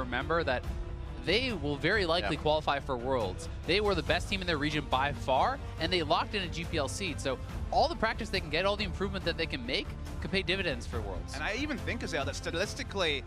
remember that they will very likely qualify for Worlds. They were the best team in their region by far, and they locked in a GPL seed. So all the practice they can get, all the improvement that they can make, could pay dividends for Worlds. And I even think, Azael, that stylistically,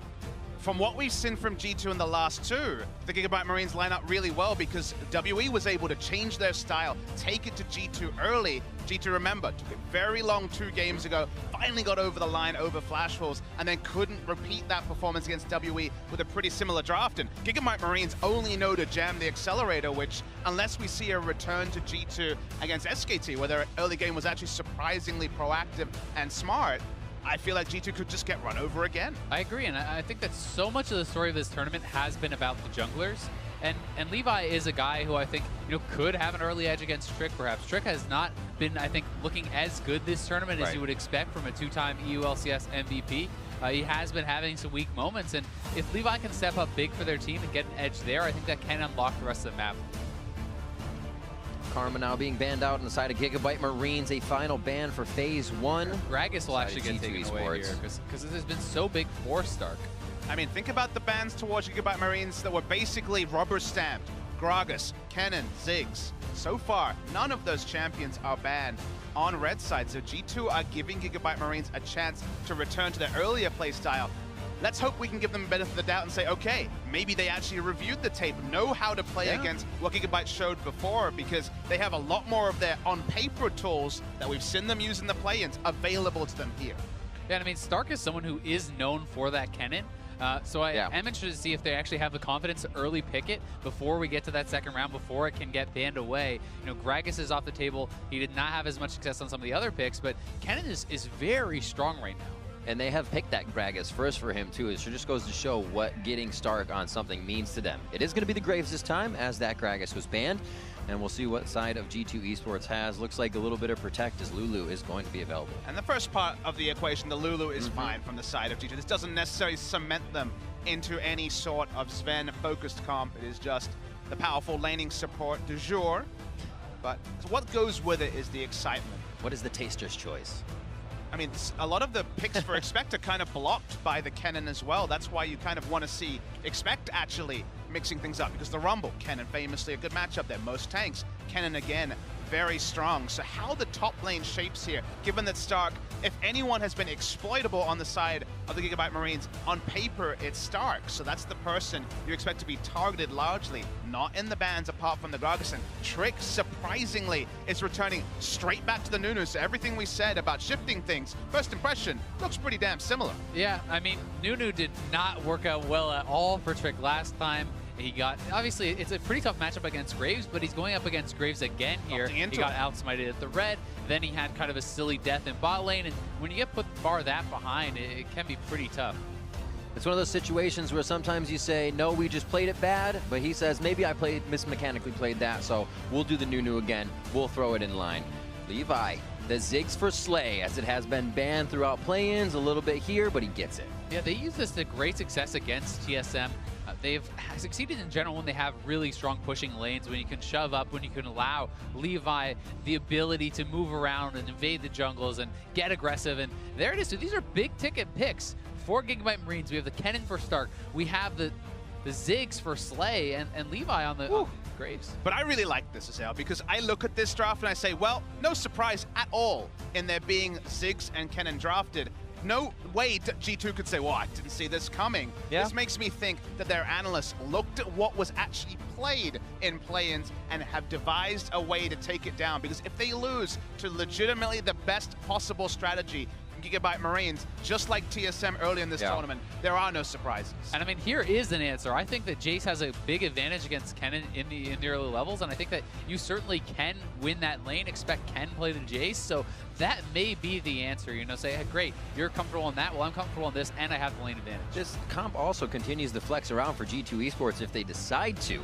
from what we've seen from G2 in the last two, the Gigabyte Marines line up really well because WE was able to change their style, take it to G2 early. G2, remember, took it very long 2 games ago, finally got over the line over Flash Falls, and then couldn't repeat that performance against WE with a pretty similar draft. And Gigabyte Marines only know to jam the accelerator, which, unless we see a return to G2 against SKT, where their early game was actually surprisingly proactive and smart, I feel like G2 could just get run over again. I agree, and I think that so much of the story of this tournament has been about the junglers. And Levi is a guy who I think could have an early edge against Trick, perhaps. Trick has not been, I think, looking as good this tournament as you would expect from a 2-time EU-LCS MVP. He has been having some weak moments, and if Levi can step up big for their team and get an edge there, I think that can unlock the rest of the map. Karma now being banned out on the side of Gigabyte Marines, a final ban for Phase 1. Gragas will actually get taken away here, because this has been so big for Stark. I mean, think about the bans towards Gigabyte Marines that were basically rubber stamped. Gragas, Kennen, Ziggs. So far, none of those champions are banned on red side, so G2 are giving Gigabyte Marines a chance to return to their earlier playstyle. Let's hope we can give them a benefit of the doubt and say, okay, maybe they actually reviewed the tape, know how to play against what Gigabyte showed before, because they have a lot more of their on-paper tools that we've seen them use in the play-ins available to them here. Yeah, I mean, Stark is someone who is known for that Kennen. So I am interested to see if they actually have the confidence to early pick it before we get to that second round, before it can get banned away. Gragas is off the table. He did not have as much success on some of the other picks, but Kennen is very strong right now. And they have picked that Gragas first for him, too. It just goes to show what getting Stark on something means to them. It is going to be the Graves this time, as that Gragas was banned. And we'll see what side of G2 Esports has. Looks like a little bit of Protect, as Lulu is going to be available. And the first part of the equation, the Lulu is fine from the side of G2. This doesn't necessarily cement them into any sort of Sven-focused comp. It is just the powerful laning support du jour. But what goes with it is the excitement. What is the taster's choice? I mean, a lot of the picks for Expect are kind of blocked by the Kennen as well. That's why you kind of want to see Expect actually mixing things up, because the Rumble, Kennen famously a good matchup there. Most tanks, Kennen again, very strong. So how the top lane shapes here, given that Stark, if anyone has been exploitable on the side of the Gigabyte Marines, on paper it's Stark. So that's the person you expect to be targeted largely, not in the bans apart from the Gragas. Trick, surprisingly, is returning straight back to the Nunu. So everything we said about shifting things, first impression, looks pretty damn similar. Yeah, I mean, Nunu did not work out well at all for Trick last time. He got, obviously, it's a pretty tough matchup against Graves, but he's going up against Graves again here. He got outsmited at the red, then he had kind of a silly death in bot lane, and when you get put far that behind, it can be pretty tough. It's one of those situations where sometimes you say, no, we just played it bad, but he says, maybe I mismechanically played that, so we'll do the Nunu again, we'll throw it in line. Levi, the Ziggs for Slay, as it has been banned throughout play-ins, a little bit here, but he gets it. Yeah, they use this to great success against TSM. They've succeeded in general when they have really strong pushing lanes, when you can shove up, when you can allow Levi the ability to move around and invade the jungles and get aggressive. And there it is. So these are big ticket picks for Gigabyte Marines. We have the Kennen for Stark. We have the Ziggs for Slay and Levi on the Graves. But I really like this, Azael, because I look at this draft and I say, well, no surprise at all in there being Ziggs and Kennen drafted. No way G2 could say, well, I didn't see this coming. Yeah. This makes me think that their analysts looked at what was actually played in play-ins and have devised a way to take it down. Because if they lose to legitimately the best possible strategy from Gigabyte Marines, just like TSM early in this tournament, there are no surprises. And I mean, here is an answer. I think that Jace has a big advantage against Kennen in the early levels, and I think that you certainly can win that lane. Expect Ken play the Jace, so that may be the answer. Say, hey, great, you're comfortable in that, well, I'm comfortable in this, and I have the lane advantage. This comp also continues to flex around for G2 Esports if they decide to.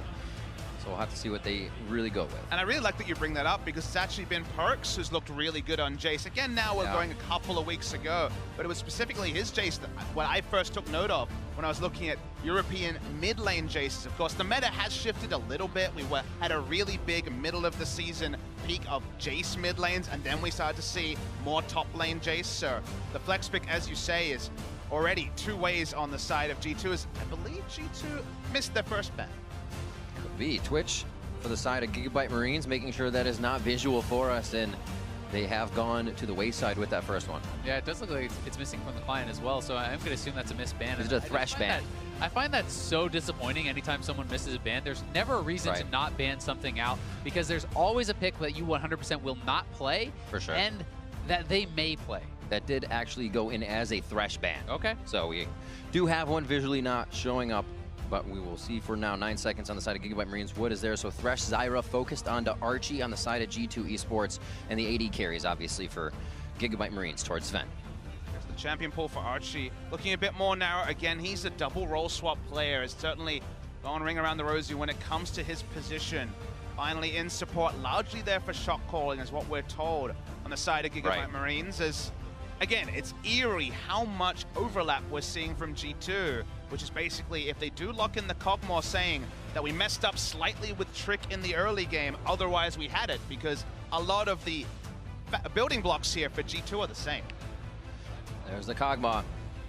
So we'll have to see what they really go with. And I really like that you bring that up, because it's actually been Perks who's looked really good on Jace. Again, now we're going a couple of weeks ago, but it was specifically his Jace that what I first took note of when I was looking at European mid lane Jaces. Of course, the meta has shifted a little bit. We had a really big middle of the season peak of Jace mid lanes, and then we started to see more top lane Jace. So the flex pick, as you say, is already two ways on the side of G2, as I believe G2 missed their first ban. Could be. Twitch for the side of Gigabyte Marines, making sure that is not visual for us, and they have gone to the wayside with that first one. Yeah, it does look like it's missing from the client as well, so I'm going to assume that's a missed ban. Is it a thresh ban? I find that so disappointing anytime someone misses a ban. There's never a reason to not ban something out, because there's always a pick that you 100% will not play. For sure. And that they may play. That did actually go in as a thresh ban. Okay. So we do have one visually not showing up, but we will see for now. 9 seconds on the side of Gigabyte Marines. What is there? So Thresh, Zyra focused onto Archie on the side of G2 Esports, and the AD carries, obviously, for Gigabyte Marines towards Sven. There's the champion pool for Archie. Looking a bit more narrow. Again, he's a double role swap player. It's certainly gone ring around the rosy when it comes to his position. Finally in support, largely there for shot calling, is what we're told on the side of Gigabyte Marines. As again, it's eerie how much overlap we're seeing from G2, which is basically, if they do lock in the Cogmore, saying that we messed up slightly with Trick in the early game, otherwise we had it, because a lot of the building blocks here for G2 are the same. There's the Cogmore.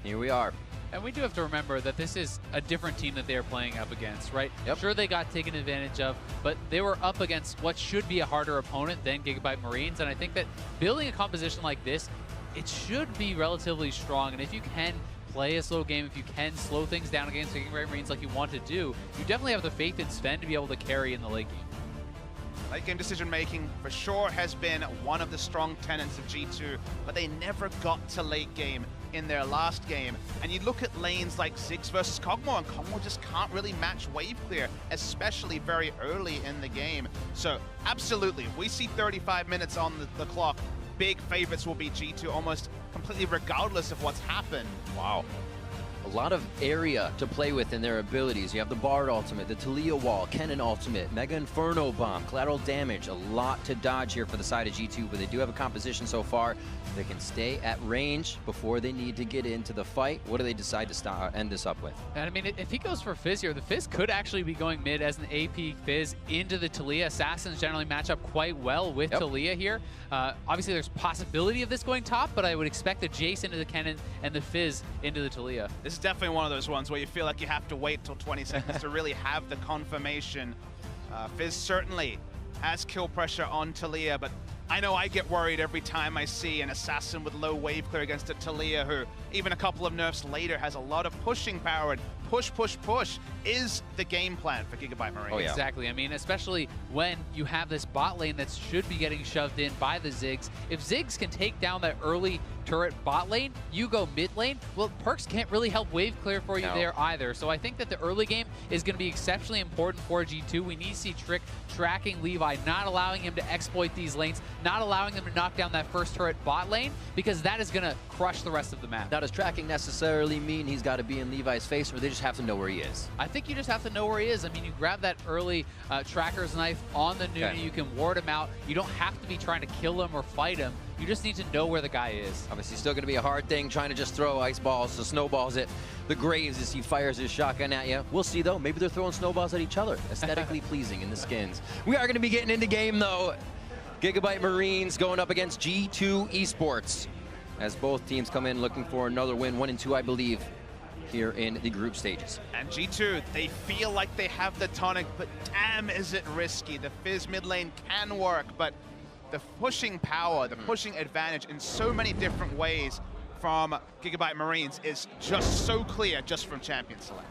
Here we are. And we do have to remember that this is a different team that they're playing up against, right? Yep. Sure, they got taken advantage of, but they were up against what should be a harder opponent than Gigabyte Marines, and I think that building a composition like this, it should be relatively strong, and if you can play a slow game, if you can slow things down against Gigabyte Marines like you want to do, you definitely have the faith in Sven to be able to carry in the late game. Late game decision making for sure has been one of the strong tenets of G2, but they never got to late game in their last game. And you look at lanes like Ziggs versus Cogmore, and Cogmore just can't really match wave clear, especially very early in the game. So absolutely, if we see 35 minutes on the clock, big favorites will be G2 almost completely regardless of what's happened. Wow. A lot of area to play with in their abilities. You have the Bard ultimate, the Talia wall, Kennen ultimate, Mega Inferno bomb, collateral damage. A lot to dodge here for the side of G2, but they do have a composition so far. They can stay at range before they need to get into the fight. What do they decide to end this up with? And I mean, if he goes for Fizz here, the Fizz could actually be going mid as an AP Fizz into the Talia. Assassins generally match up quite well with Talia here. Obviously, there's possibility of this going top, but I would expect the Jace into the Kennen and the Fizz into the Talia. This is definitely one of those ones where you feel like you have to wait till 20 seconds to really have the confirmation. Fizz certainly has kill pressure on Talia, but I know I get worried every time I see an assassin with low wave clear against a Talia who, even a couple of nerfs later, has a lot of pushing power, and push, push, push is the game plan for Gigabyte Marines. Oh, yeah. Exactly. I mean, especially when you have this bot lane that should be getting shoved in by the Ziggs. If Ziggs can take down that early turret bot lane, you go mid lane, well, Perks can't really help wave clear for you there either. So I think that the early game is going to be exceptionally important for G2. We need to see Trick tracking Levi, not allowing him to exploit these lanes, not allowing them to knock down that first turret bot lane, because that is going to crush the rest of the map. Now, does tracking necessarily mean he's got to be in Levi's face, or they just have to know where he is? I think you just have to know where he is. I mean, you grab that early tracker's knife on the Nunu, you can ward him out. You don't have to be trying to kill him or fight him. You just need to know where the guy is. Obviously, still going to be a hard thing trying to just throw ice balls, so snowballs at the Graves as he fires his shotgun at you. We'll see, though. Maybe they're throwing snowballs at each other. Aesthetically pleasing in the skins. We are going to be getting into game, though. Gigabyte Marines going up against G2 Esports, as both teams come in looking for another win, 1 and 2, I believe, here in the group stages. And G2, they feel like they have the tonic, but damn is it risky. The Fizz mid lane can work, but the pushing power, the pushing advantage in so many different ways from Gigabyte Marines is just so clear just from Champion Select.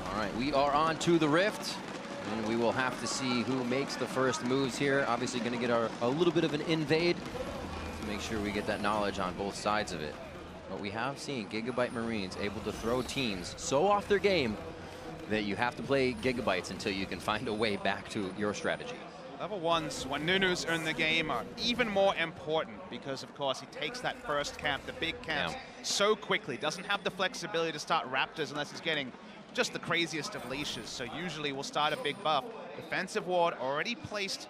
All right, we are on to the Rift, and we will have to see who makes the first moves here. Obviously going to get a little bit of an invade to make sure we get that knowledge on both sides of it. But we have seen Gigabyte Marines able to throw teams so off their game that you have to play Gigabytes until you can find a way back to your strategy. Level 1s, when Nunus are in the game, are even more important because, of course, he takes that first camp, the big camps, so quickly. Doesn't have the flexibility to start Raptors unless he's getting just the craziest of leashes. So usually we'll start a big buff. Defensive ward already placed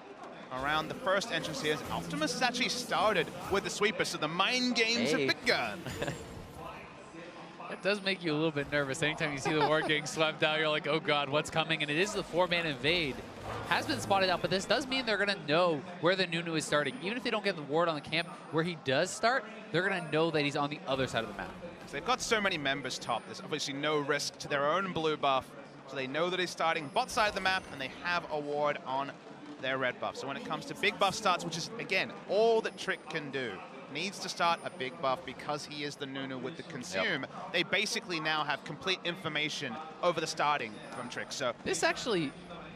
around the first entrance here. Optimus has actually started with the sweeper, so the mind games have begun. That does make you a little bit nervous. Anytime you see the ward getting swept out, you're like, oh god, what's coming? And it is the 4-man invade. Has been spotted out, but this does mean they're going to know where the Nunu is starting. Even if they don't get the ward on the camp where he does start, they're going to know that he's on the other side of the map. So they've got so many members top. There's obviously no risk to their own blue buff. So they know that he's starting bot side of the map, and they have a ward on their red buff. So when it comes to big buff starts, which is, again, all that Trick can do, needs to start a big buff because he is the Nunu with the consume. Yep. They basically now have complete information over the starting from Trick. So this actually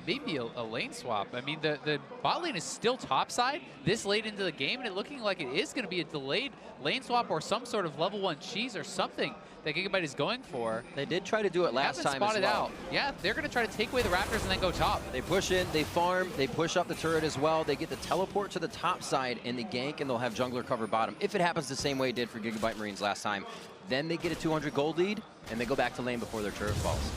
may be a lane swap. I mean, the bot lane is still topside this late into the game, and it looking like it is going to be a delayed lane swap or some sort of level 1 cheese or something that Gigabyte is going for. They did try to do it last time as well. Out. Yeah, they're going to try to take away the Raptors and then go top. They push in, they farm, they push up the turret as well. They get the teleport to the top side and the gank, and they'll have jungler cover bottom. If it happens the same way it did for Gigabyte Marines last time, then they get a 200 gold lead, and they go back to lane before their turret falls.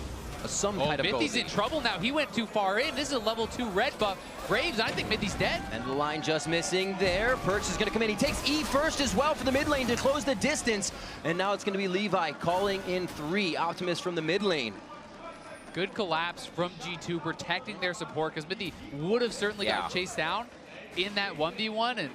Some kind of gold Mithy's in trouble now. He went too far in. This is a level 2 red buff. Graves, I think Mithy's dead. And the line just missing there. Perks is going to come in. He takes E first as well for the mid lane to close the distance. And now it's going to be Levi calling in 3. Optimus from the mid lane. Good collapse from G2, protecting their support, because Mithy would have certainly got chased down in that 1v1. And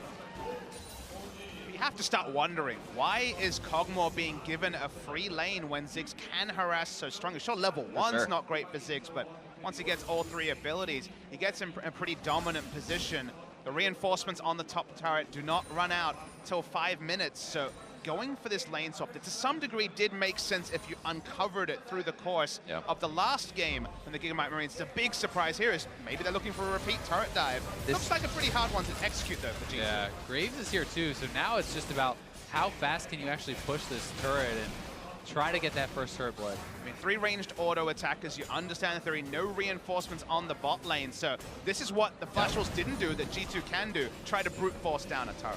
you have to start wondering, why is Kog'Maw being given a free lane when Ziggs can harass so strongly? Sure, level 1's not great for Ziggs, but once he gets all 3 abilities, he gets in a pretty dominant position. The reinforcements on the top turret do not run out till 5 minutes, so going for this lane swap that to some degree did make sense if you uncovered it through the course of the last game from the Gigabyte Marines. The big surprise here is maybe they're looking for a repeat turret dive. Looks like a pretty hard one to execute though for G2. Yeah, Graves is here too, so now it's just about how fast can you actually push this turret and try to get that first turret blood. I mean, 3 ranged auto attackers, you understand the theory, no reinforcements on the bot lane, so this is what the Flash Wolves didn't do that G2 can do, try to brute force down a turret.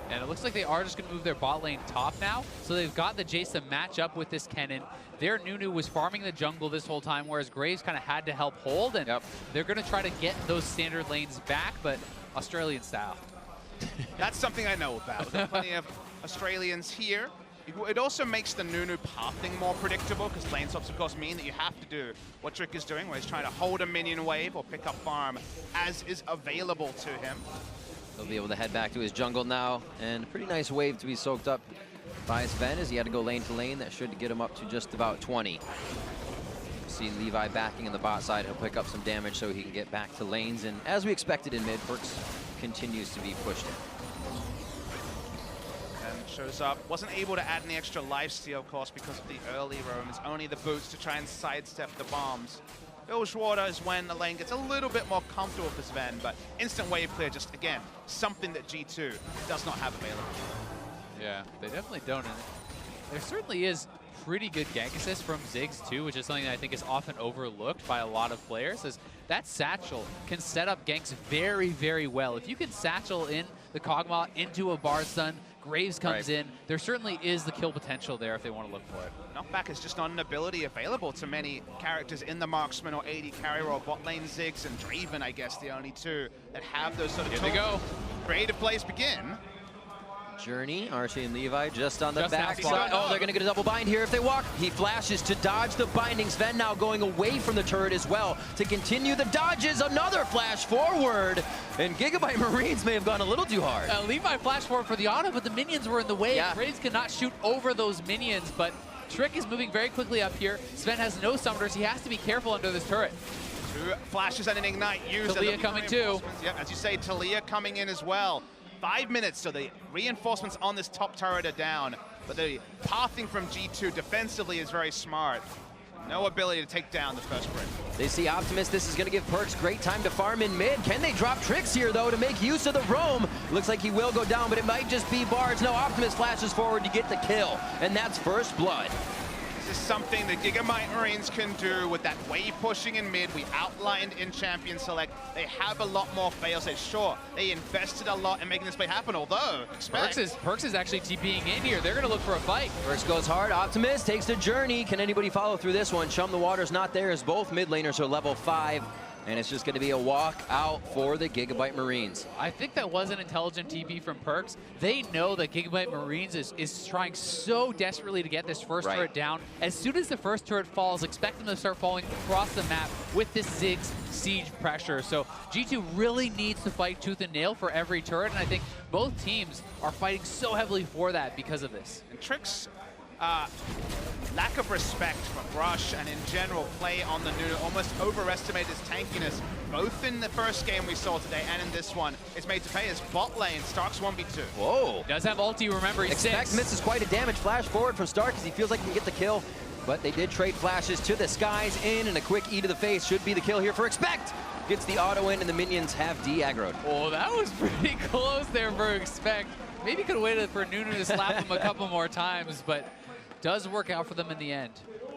And it looks like they are just going to move their bot lane top now. So they've got the Jace to match up with this Kennen. Their Nunu was farming the jungle this whole time, whereas Graves kind of had to help hold. And they're going to try to get those standard lanes back, but Australian style. That's something I know about. There are plenty of Australians here. It also makes the Nunu pathing more predictable, because lane swaps, of course, mean that you have to do what Trick is doing, where he's trying to hold a minion wave or pick up farm as is available to him. He'll be able to head back to his jungle now, and a pretty nice wave to be soaked up by Sven as he had to go lane to lane. That should get him up to just about 20. See Levi backing in the bot side. He'll pick up some damage so he can get back to lanes, and as we expected in mid, Perks continues to be pushed in. And shows up, wasn't able to add any extra lifesteal, of course, because of the early roams, only the boots to try and sidestep the bombs. Bilgewater is when the lane gets a little bit more comfortable for Sven, but instant wave clear, just again, something that G2 does not have available. Yeah, they definitely don't. And there certainly is pretty good gank assist from Ziggs too, which is something that I think is often overlooked by a lot of players, as that satchel can set up ganks very, very well. If you can satchel in the Kog'Maw into a bar stun, Graves comes in, there certainly is the kill potential there if they want to look for it. Knockback is just not an ability available to many characters in the marksman or AD carrier or bot lane. Ziggs and Draven, I guess, the only 2 that have those sort of Here they go. Creative plays begin. Journey, Archie and Levi just on the back now. side. Oh, they're going to get a double bind here if they walk. He flashes to dodge the binding. Sven now going away from the turret as well to continue the dodges. Another flash forward. And Gigabyte Marines may have gone a little too hard. Levi flashed forward for the auto, but the minions were in the way. Graves cannot shoot over those minions, but Trick is moving very quickly up here. Sven has no summoners. He has to be careful under this turret. 2 flashes and an ignite used. Talia coming too. Yep, as you say, Talia coming in as well. 5 minutes, so the reinforcements on this top turret are down, but the pathing from G2 defensively is very smart. No ability to take down the first break. They see Optimus. This is going to give Perks great time to farm in mid. Can they drop tricks here, though, to make use of the roam? Looks like he will go down, but it might just be bards. No, Optimus flashes forward to get the kill, and that's first blood. This is something the Gigabyte Marines can do with that wave pushing in mid. We outlined in Champion Select. They have a lot more failsafes. Sure, they invested a lot in making this play happen, although Perks is actually TPing in here. They're going to look for a fight. Perks goes hard. Optimus takes the journey. Can anybody follow through this one? Chum the Water's not there as both mid laners are level 5. and it's just going to be a walk out for the Gigabyte Marines. I think that was an intelligent TP from Perks. They know that Gigabyte Marines is trying so desperately to get this first turret down. As soon as the first turret falls, expect them to start falling across the map with this Ziggs siege pressure. So G2 really needs to fight tooth and nail for every turret, and I think both teams are fighting so heavily for that because of this. And Trick's lack of respect for Rush and in general play on the Nunu almost overestimated his tankiness, both in the first game we saw today and in this one. It's made to pay his bot lane. Stark's 1v2. Whoa. Does have ulti, remember, he's Expect 6. misses quite a damage flash forward from Stark because he feels like he can get the kill. But they did trade flashes to the skies in, and a quick E to the face should be the kill here for Expect. Gets the auto in, and the minions have de-aggroed. Oh, that was pretty close there for Expect. Maybe could have waited for Nunu to slap him a couple more times, but does work out for them in the end.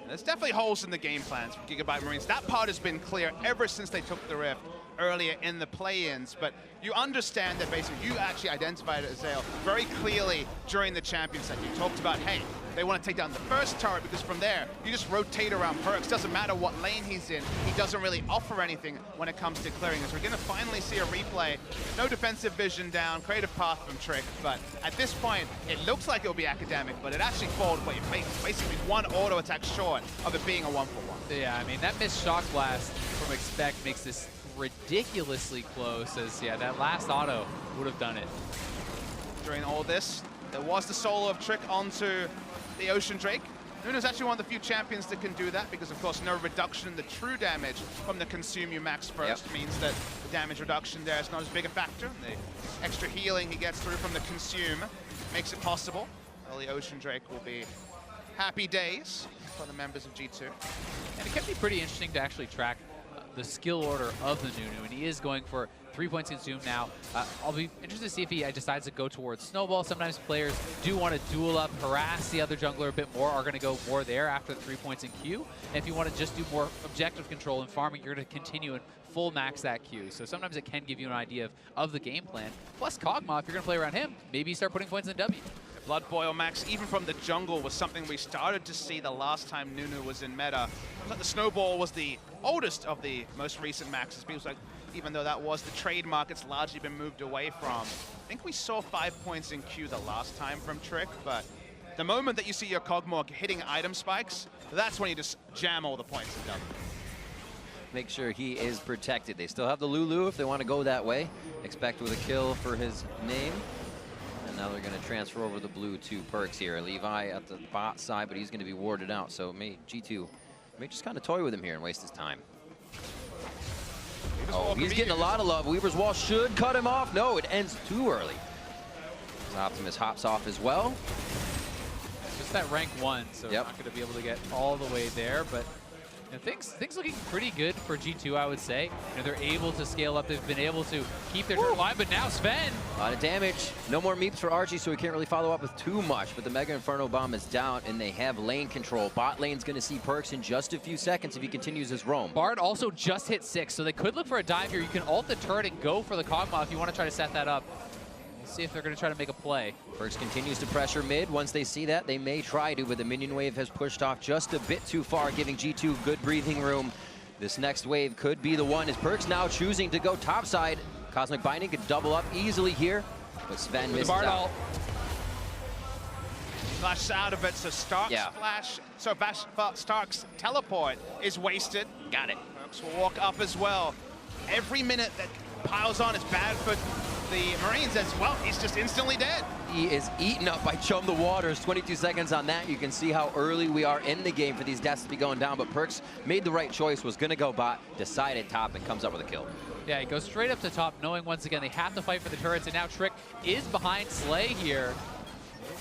There's definitely holes in the game plans for Gigabyte Marines. That part has been clear ever since they took the Rift earlier in the play-ins, but you understand that basically you actually identified it, Azale, very clearly during the champion set. You talked about, hey, they want to take down the first turret because from there, you just rotate around Perks. Doesn't matter what lane he's in. He doesn't really offer anything when it comes to clearing this. We're going to finally see a replay. No defensive vision down, creative path from Trick, but at this point, it looks like it'll be academic, but it actually falls basically one auto attack short of it being a 1-for-1. Yeah, I mean, that missed shock blast from Expect makes this ridiculously close, as yeah, that last auto would have done it. During all this, there was the solo of Trick onto the Ocean Drake. Nunu's actually one of the few champions that can do that because, of course, no reduction in the true damage from the Consume You Max first means that the damage reduction there is not as big a factor. The extra healing he gets through from the Consume makes it possible. Well, the Ocean Drake will be happy days for the members of G2. And it can be pretty interesting to actually track the skill order of the Nunu, and he is going for 3 points consumed now. I'll be interested to see if he decides to go towards Snowball. Sometimes players do want to duel up, harass the other jungler a bit more, are going to go more there after the 3 points in Q. And if you want to just do more objective control and farming, you're going to continue and full max that Q. So sometimes it can give you an idea of the game plan. Plus Kog'Maw, if you're going to play around him, maybe you start putting points in W. Blood Boil Max, even from the jungle, was something we started to see the last time Nunu was in meta. But the Snowball was the oldest of the most recent maxes. Feels like, even though that was the trademark, it's largely been moved away from. I think we saw 5 points in Q the last time from Trick, but the moment that you see your Kog'Maw hitting item spikes, that's when you just jam all the points in W. Make sure he is protected. They still have the Lulu if they want to go that way. Expect with a kill for his name. And now they're going to transfer over the blue to Perks here. Levi at the bot side, but he's going to be warded out. So G2 may just kind of toy with him here and waste his time. Oh, he's getting a lot of love. Weaver's Wall should cut him off. No, it ends too early. Optimus hops off as well. Just that rank 1, so not going to be able to get all the way there, but you know, things looking pretty good for G2, I would say. You know, they're able to scale up. They've been able to keep their turn alive, but now Sven. A lot of damage. No more meeps for Archie, so he can't really follow up with too much. But the Mega Inferno Bomb is down, and they have lane control. Bot lane's going to see Perks in just a few seconds if he continues his roam. Bard also just hit 6, so they could look for a dive here. You can ult the turret and go for the Kog'Maw if you want to try to set that up. We'll see if they're going to try to make a play. Perks continues to pressure mid. Once they see that, they may try to, but the minion wave has pushed off just a bit too far, giving G2 good breathing room. This next wave could be the one, as Perks now choosing to go topside. Cosmic Binding could double up easily here, but Sven misses out. Flashes out of it, so Stark's flash, so Stark's teleport is wasted. Got it. Perks will walk up as well. Every minute that piles on is bad for the Marines as well. He's just instantly dead. He is eaten up by Chum the Waters. 22 seconds on that. You can see how early we are in the game for these deaths to be going down, but Perks made the right choice, was going to go bot, decided top, and comes up with a kill. Yeah, he goes straight up to top, knowing once again they have to fight for the turrets, and now Trick is behind Slay here.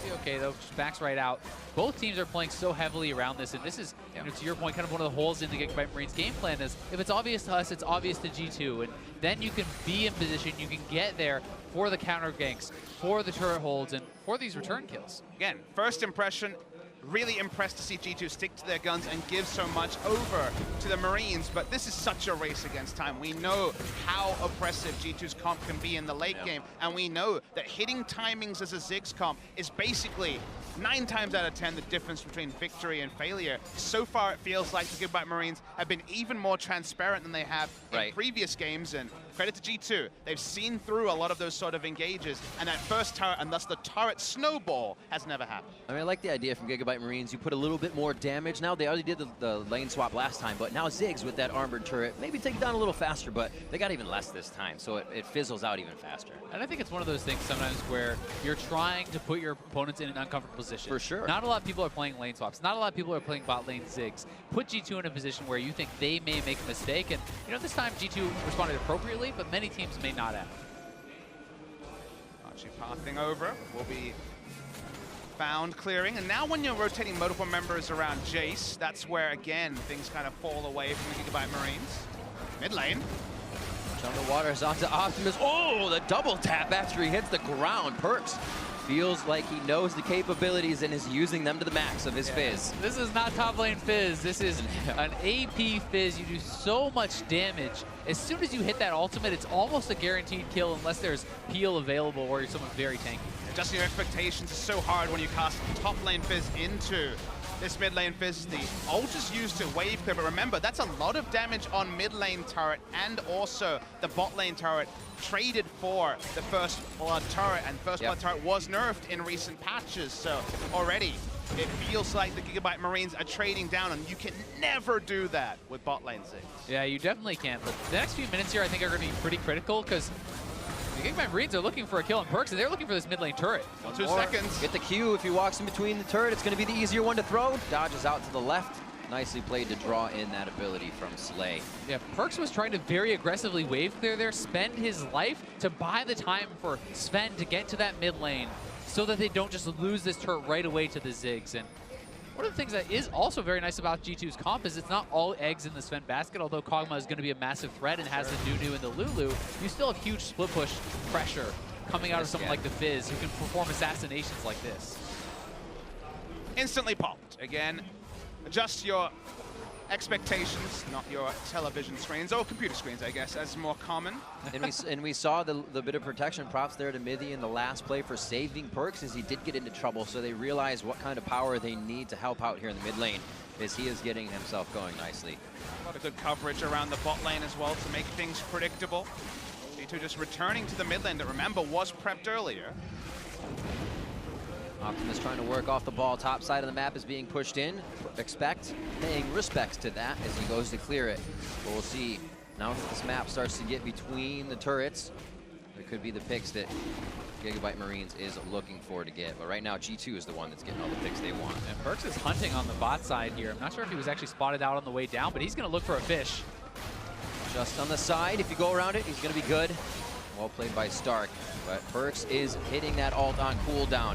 He'll be okay, though. Just backs right out. Both teams are playing so heavily around this, and this is, you know, to your point, kind of one of the holes in the Gigabyte Marines game plan is, if it's obvious to us, it's obvious to G2, and then you can be in position, you can get there for the counter ganks, for the turret holds, and for these return kills. Again, first impression, Really impressed to see G2 stick to their guns and give so much over to the Marines, but this is such a race against time. We know how oppressive G2's comp can be in the late game, and we know that hitting timings as a Ziggs comp is basically 9 times out of 10 the difference between victory and failure. So far it feels like the Gigabyte Marines have been even more transparent than they have in previous games, and credit to G2. They've seen through a lot of those sort of engages, and that first turret, and thus the turret snowball, has never happened. I mean, I like the idea from Gigabyte Marines. You put a little bit more damage. Now, they already did the lane swap last time, but now Ziggs with that armored turret, maybe take it down a little faster, but they got even less this time, so it fizzles out even faster. And I think it's one of those things sometimes where you're trying to put your opponents in an uncomfortable position. For sure. Not a lot of people are playing lane swaps. Not a lot of people are playing bot lane Ziggs. Put G2 in a position where you think they may make a mistake, and this time G2 responded appropriately, but many teams may not have. Archie pathing over will be found clearing, and now when you're rotating multiple members around Jace, that's where again things kind of fall away from the Gigabyte Marines. Mid lane. On the waters onto Optimus. Oh, the double tap after he hits the ground. Perks feels like he knows the capabilities and is using them to the max of his Fizz. This is not top lane Fizz. This is an AP Fizz. You do so much damage. As soon as you hit that ultimate, it's almost a guaranteed kill unless there's peel available or you're someone very tanky. Adjusting your expectations is so hard when you cast top lane Fizz into this mid lane Fizz. The ult is used to wave clear, but remember, that's a lot of damage on mid lane turret and also the bot lane turret traded for the first blood turret, and first blood turret was nerfed in recent patches, so already it feels like the Gigabyte Marines are trading down, and you can never do that with bot lane Ziggs. Yeah, you definitely can't, but the next few minutes here I think are going to be pretty critical because the Gigabyte Marines are looking for a kill on Perks, and they're looking for this mid lane turret. 2 seconds. Get the Q. If he walks in between the turret, it's going to be the easier one to throw. Dodges out to the left. Nicely played to draw in that ability from Slay. Yeah, Perks was trying to very aggressively wave clear there, spend his life to buy the time for Sven to get to that mid lane so that they don't just lose this turret right away to the Ziggs. And one of the things that is also very nice about G2's comp is it's not all eggs in the Sven basket, although Kog'Maw is going to be a massive threat and has the Nunu and the Lulu. You still have huge split push pressure coming out of someone like the Fizz who can perform assassinations like this. Instantly popped. Again, adjust your expectations, not your television screens, or computer screens, I guess, as more common. And we saw the bit of protection props there to Mithy in the last play for saving Perks as he did get into trouble, so they realize what kind of power they need to help out here in the mid lane as he is getting himself going nicely. A lot of good coverage around the bot lane as well to make things predictable. G2 just returning to the mid lane that, remember, was prepped earlier. Optimus trying to work off the ball. Top side of the map is being pushed in. Expect paying respects to that as he goes to clear it. But we'll see. Now that this map starts to get between the turrets, there could be the picks that Gigabyte Marines is looking for to get. But right now, G2 is the one that's getting all the picks they want. And Perks is hunting on the bot side here. I'm not sure if he was actually spotted out on the way down, but he's going to look for a fish. Just on the side, if you go around it, he's going to be good. Well played by Stark. But Perks is hitting that ult on cooldown.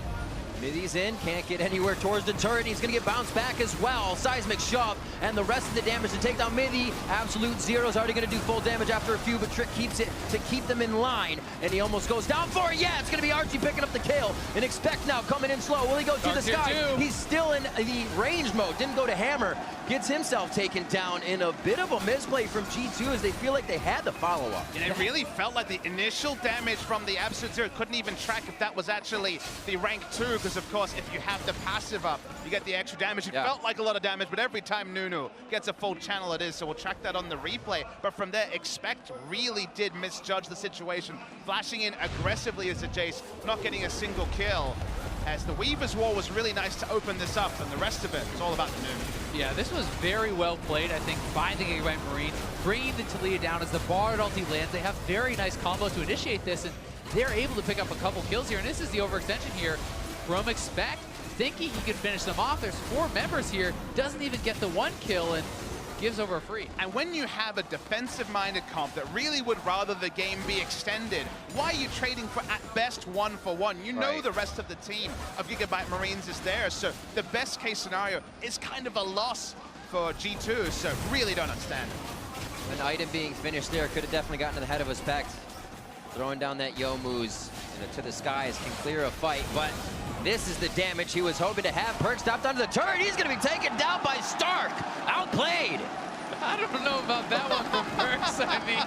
Mithy's in, can't get anywhere towards the turret. He's gonna get bounced back as well. Seismic shove, and the rest of the damage to take down Mithy. Absolute Zero's already gonna do full damage after a few, but Trick keeps it to keep them in line. And he almost goes down for it. Yeah, it's gonna be Archie picking up the kill. And Expect now coming in slow. Will he go to the sky? He's still in the range mode. Didn't go to hammer. Gets himself taken down in a bit of a misplay from G2 as they feel like they had the follow-up. And it really felt like the initial damage from the Absolute Zero couldn't even track if that was actually the rank 2, because of course if you have the passive up, you get the extra damage. It felt like a lot of damage, but every time Nunu gets a full channel it is, so we'll track that on the replay. But from there, Expect really did misjudge the situation, flashing in aggressively as a Jace, not getting a single kill. As the Weaver's Wall was really nice to open this up, and the rest of it was all about the Nunu. Yeah, this was very well played, I think, by the Gigabyte Marine, bringing the Talia down as the Bard ulti lands. They have very nice combos to initiate this, and they're able to pick up a couple kills here, and this is the overextension here from Expect, thinking he could finish them off. There's 4 members here, doesn't even get the 1 kill, and gives over a free. And when you have a defensive-minded comp that really would rather the game be extended, why are you trading for, at best, 1-for-1? You know the rest of the team of Gigabyte Marines is there, so the best case scenario is kind of a loss for G2, so really don't understand it. An item being finished there could have definitely gotten to the head of Expect. Throwing down that Youmuu's to the skies can clear a fight, but This is the damage he was hoping to have. Perk stopped onto the turret. He's going to be taken down by Stark. Outplayed. I don't know about that one from Perks. I mean,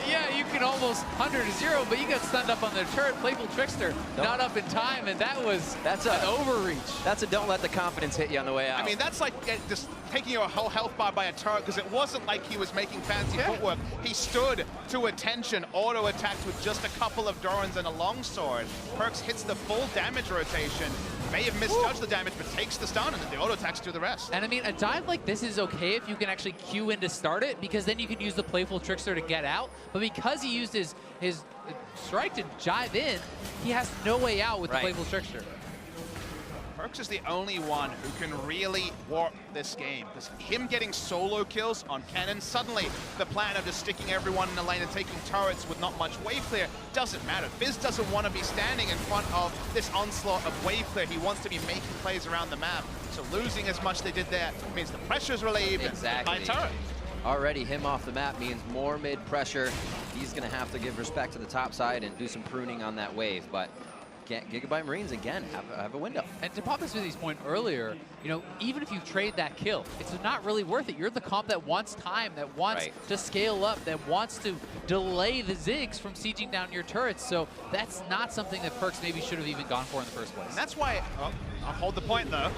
yeah, you can almost 100-0, but you got stunned up on the turret. Playful Trickster, not up in time, and that's an overreach. That's a don't let the confidence hit you on the way out. I mean, that's like just taking your whole health bar by a turret, because it wasn't like he was making fancy footwork. He stood to attention, auto-attacked with just a couple of Dorans and a longsword. Perks hits the full damage rotation. May have misjudged the damage, but takes the stun, and the auto-attacks do the rest. And I mean, a dive like this is okay if you can actually queue in to start it, because then you can use the Playful Trickster to get out. But because he used his strike to jive in, he has no way out with the Playful Trickster. Perks is the only one who can really warp this game, because him getting solo kills on Kennen, suddenly the plan of just sticking everyone in the lane and taking turrets with not much wave clear doesn't matter. Fizz doesn't want to be standing in front of this onslaught of wave clear. He wants to be making plays around the map. So losing as much they did there means the pressure's relieved by turret. Already him off the map means more mid pressure. He's going to have to give respect to the top side and do some pruning on that wave, but Gigabyte Marines, again, have a window. And to Papa Smithy's point earlier, you know, even if you trade that kill, it's not really worth it. You're the comp that wants time, that wants to scale up, that wants to delay the Ziggs from sieging down your turrets. So that's not something that Perks maybe should have even gone for in the first place. And that's why, I'll hold the point though.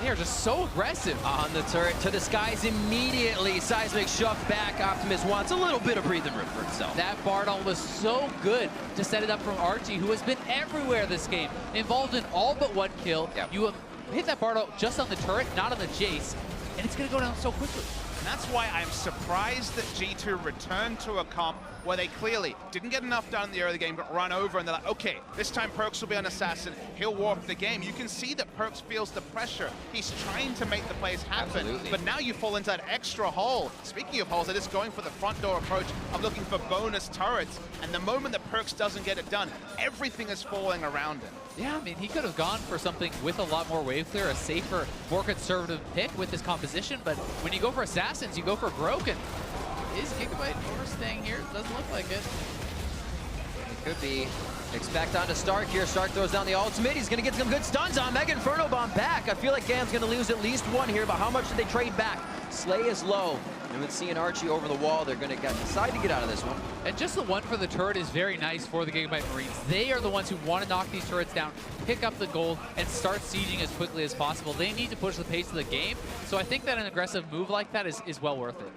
They are just so aggressive. On the turret to the skies immediately. Seismic shoved back. Optimus wants a little bit of breathing room for himself. That Bardol was so good to set it up from Archie, who has been everywhere this game, involved in all but one kill. You hit that Bardol just on the turret, not on the Jace, and it's going to go down so quickly. And that's why I'm surprised that G2 returned to a comp where they clearly didn't get enough done in the early game, got run over, and they're like, okay, this time Perks will be an assassin, he'll warp the game. You can see that Perks feels the pressure. He's trying to make the plays happen, but now you fall into that extra hole. Speaking of holes, they're just going for the front door approach of looking for bonus turrets, and the moment that Perks doesn't get it done, everything is falling around him. Yeah, I mean, he could have gone for something with a lot more wave clear, a safer, more conservative pick with this composition, but when you go for assassins, you go for broken. Is Gigabyte overstaying here? Doesn't look like it. It could be. Expect onto Stark here. Stark throws down the ultimate. He's going to get some good stuns on. Mega Inferno Bomb back. I feel like Gam's going to lose at least one here, but how much did they trade back? Slay is low. And with seeing Archie over the wall, they're going to decide to get out of this one. And just the one for the turret is very nice for the Gigabyte Marines. They are the ones who want to knock these turrets down, pick up the gold, and start sieging as quickly as possible. They need to push the pace of the game, so I think that an aggressive move like that is well worth it.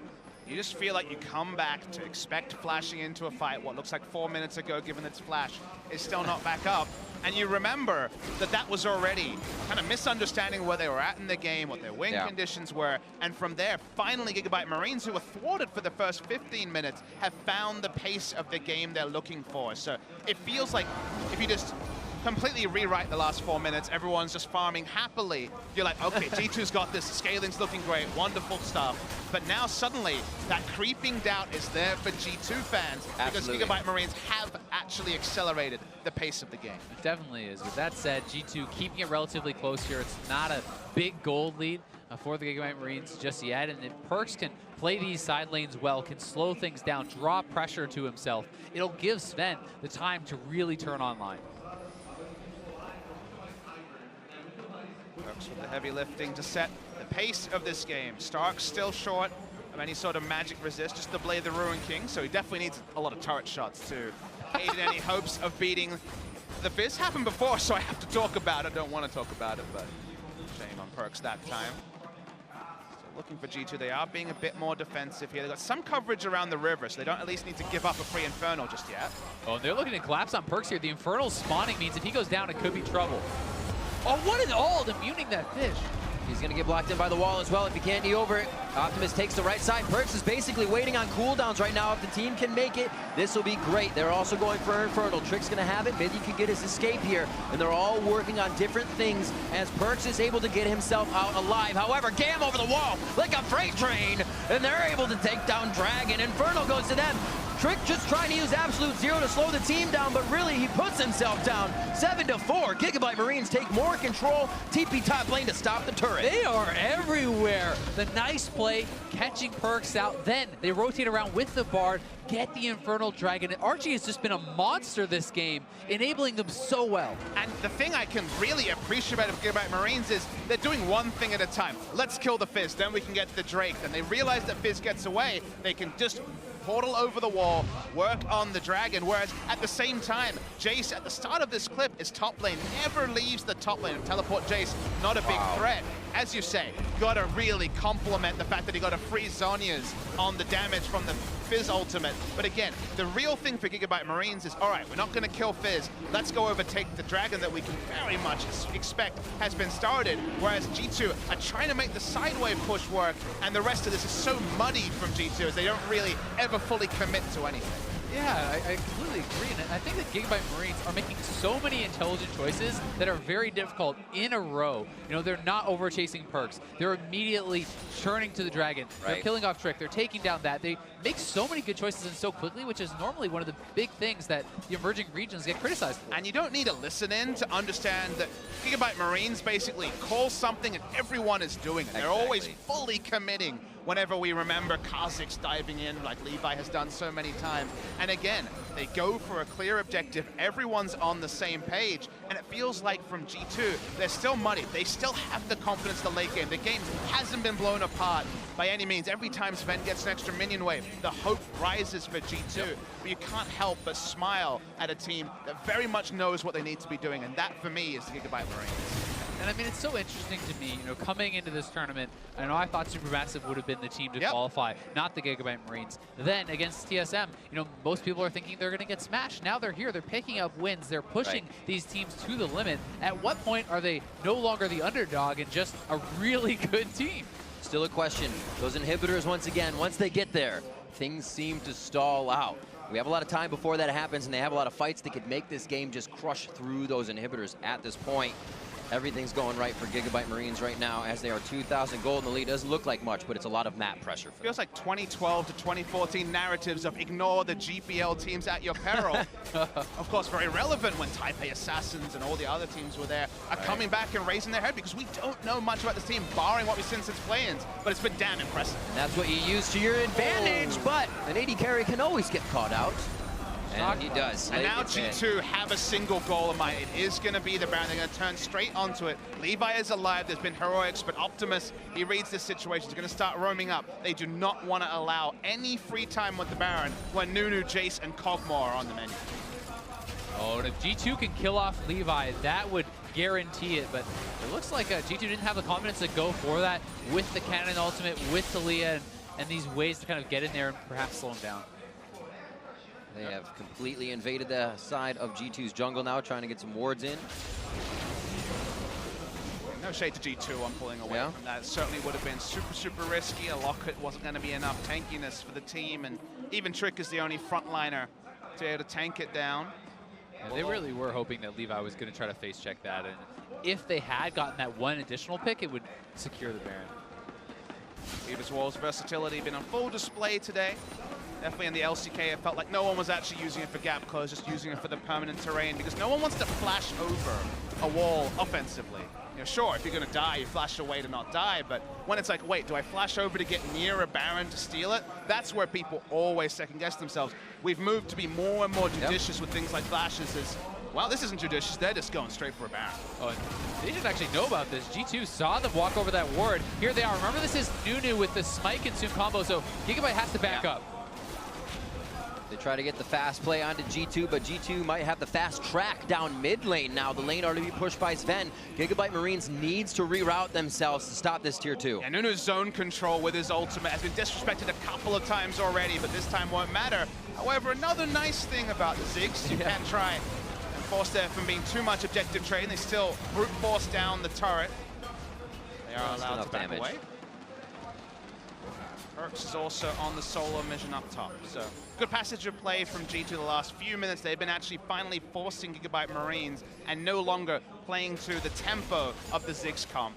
You just feel like you come back to expect flashing into a fight. What looks like 4 minutes ago, given its flash, is still not back up. And you remember that that was already kind of misunderstanding where they were at in the game, what their win conditions were. And from there, finally, Gigabyte Marines, who were thwarted for the first 15 minutes, have found the pace of the game they're looking for. So it feels like if you just completely rewrite the last 4 minutes, everyone's just farming happily. You're like, okay, G2's got this, scaling's looking great, wonderful stuff. But now suddenly, that creeping doubt is there for G2 fans because Gigabyte Marines have actually accelerated the pace of the game. It definitely is. With that said, G2 keeping it relatively close here. It's not a big gold lead for the Gigabyte Marines just yet. And if Perks can play these side lanes well, can slow things down, draw pressure to himself, it'll give Sven the time to really turn online. Perks with the heavy lifting to set the pace of this game. Stark's still short of any sort of magic resist, just to blade the Ruin King, so he definitely needs a lot of turret shots to aid in any hopes of beating the Fizz. Happened before, so I have to talk about it. Don't want to talk about it, but shame on Perks that time. So looking for G2, they are being a bit more defensive here. They've got some coverage around the river, so they don't at least need to give up a free Infernal just yet. Oh, they're looking to collapse on Perks here. The Infernal spawning means if he goes down, it could be trouble. Oh, what an ult, immuning that fish. He's going to get blocked in by the wall as well if he can't knee over it. Optimus takes the right side. Perks is basically waiting on cooldowns right now. If the team can make it, this will be great. They're also going for Infernal. Trick's going to have it. Maybe he could get his escape here. And they're all working on different things as Perks is able to get himself out alive. However, Gam over the wall like a freight train. And they're able to take down Dragon. Infernal goes to them. Trick just trying to use Absolute Zero to slow the team down, but really he puts himself down. 7-4. Gigabyte Marines take more control. TP top lane to stop the turret. They are everywhere. The nice play, catching Perks out. Then they rotate around with the Bard, get the Infernal Dragon. And Archie has just been a monster this game, enabling them so well. And the thing I can really appreciate about Gigabyte Marines is they're doing one thing at a time. Let's kill the Fizz, then we can get the Drake. Then they realize that Fizz gets away, they can just portal over the wall, work on the Dragon, whereas at the same time, Jace at the start of this clip is top lane, never leaves the top lane. Teleport Jace, not a big threat. As you say, gotta really compliment the fact that he got a free Zhonya's on the damage from the Fizz ultimate. But again, the real thing for Gigabyte Marines is, all right, we're not gonna kill Fizz, let's go overtake the Dragon that we can very much expect has been started, whereas G2 are trying to make the sideway push work, and the rest of this is so muddied from G2 as they don't really ever fully commit to anything. Yeah, I completely agree. And I think that Gigabyte Marines are making so many intelligent choices that are very difficult in a row. You know, they're not over-chasing Perks. They're immediately churning to the Dragon. Right. They're killing off Trick. They're taking down that. They make so many good choices and so quickly, which is normally one of the big things that the emerging regions get criticized for. And you don't need to listen in to understand that Gigabyte Marines basically call something and everyone is doing it. They're always fully committing whenever we remember Kha'Zix diving in like Levi has done so many times. And again, they go for a clear objective. Everyone's on the same page. And it feels like from G2, they're still muddied. They still have the confidence in the late game. The game hasn't been blown apart by any means. Every time Sven gets an extra minion wave, the hope rises for G2. But you can't help but smile at a team that very much knows what they need to be doing. And that, for me, is the Gigabyte Marines. And I mean, it's so interesting to me, you know, coming into this tournament, I know I thought Supermassive would have been the team to qualify, not the Gigabyte Marines. Then against TSM, you know, most people are thinking they're going to get smashed. Now they're here, they're picking up wins, they're pushing these teams to the limit. At what point are they no longer the underdog and just a really good team? Still a question. Those inhibitors, once again, once they get there, things seem to stall out. We have a lot of time before that happens, and they have a lot of fights that could make this game just crush through those inhibitors at this point. Everything's going right for Gigabyte Marines right now as they are 2,000 gold in the lead. Doesn't look like much, but it's a lot of map pressure. Feels like 2012 to 2014 narratives of ignore the GPL teams at your peril. Of course, very relevant when Taipei Assassins and all the other teams were there, are coming back and raising their head because we don't know much about this team, barring what we've seen since play-ins, but it's been damn impressive. And that's what you use to your advantage, but an AD carry can always get caught out. And he does. And now G2 have a single goal in mind. It is going to be the Baron. They're going to turn straight onto it. Levi is alive. There's been heroics, but Optimus, he reads this situation. He's going to start roaming up. They do not want to allow any free time with the Baron when Nunu, Jace, and Kog'Maw are on the menu. Oh, and if G2 can kill off Levi, that would guarantee it. But it looks like G2 didn't have the confidence to go for that with the Cannon ultimate, with Talia, and these ways to kind of get in there and perhaps slow him down. They have completely invaded the side of G2's jungle now, trying to get some wards in. No shade to G2 on pulling away from that. It certainly would have been super, super risky. A Locket wasn't going to be enough tankiness for the team, and even Trick is the only frontliner to be able to tank it down. Yeah, they really were hoping that Levi was going to try to face check that, and if they had gotten that one additional pick, it would secure the Baron. Beavis Wall's versatility been on full display today. Definitely in the LCK, it felt like no one was actually using it for gap close, just using it for the permanent terrain, because no one wants to flash over a wall offensively. You know, sure, if you're going to die, you flash away to not die, but when it's like, wait, do I flash over to get near a Baron to steal it? That's where people always second-guess themselves. We've moved to be more and more judicious with things like flashes as, well, this isn't judicious, they're just going straight for a Baron. Oh, and they should actually know about this. G2 saw them walk over that ward. Here they are. Remember, this is Nunu with the Smite Consume combo, so Gigabyte has to back up. They try to get the fast play onto G2, but G2 might have the fast track down mid lane now. The lane already pushed by Sven. Gigabyte Marines needs to reroute themselves to stop this tier 2. And Nunu's zone control with his ultimate has been disrespected a couple of times already, but this time won't matter. However, another nice thing about the Ziggs, you can try and force there from being too much objective trading. They still brute force down the turret. They are allowed to back away. Perks is also on the solo mission up top. So good passage of play from G2 the last few minutes. They've been actually finally forcing Gigabyte Marines and no longer playing to the tempo of the Ziggs comp.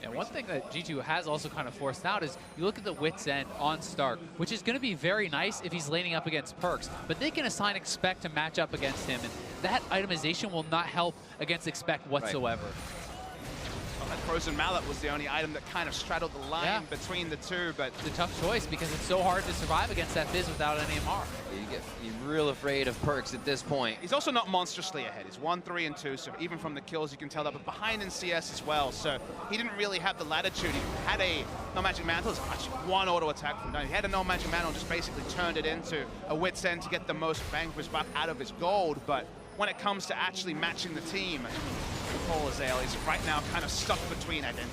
Yeah, one thing that G2 has also kind of forced out is you look at the Wit's End on Stark, which is going to be very nice if he's laning up against Perks, but they can assign Expect to match up against him, and that itemization will not help against Expect whatsoever. Right. Well, that Frozen Mallet was the only item that kind of straddled the line between the two, but it's a tough choice because it's so hard to survive against that Fizz without any MR. You're real afraid of Perks at this point. He's also not monstrously ahead. He's 1-3 and 2, so even from the kills you can tell that, but behind in CS as well, so he didn't really have the latitude. He had a No Magic Mantle, it's actually one auto attack from down. He had a No Magic Mantle, just basically turned it into a Wit's End to get the most bang for his buck out of his gold, but when it comes to actually matching the team, Paul Azale is right now kind of stuck between identities.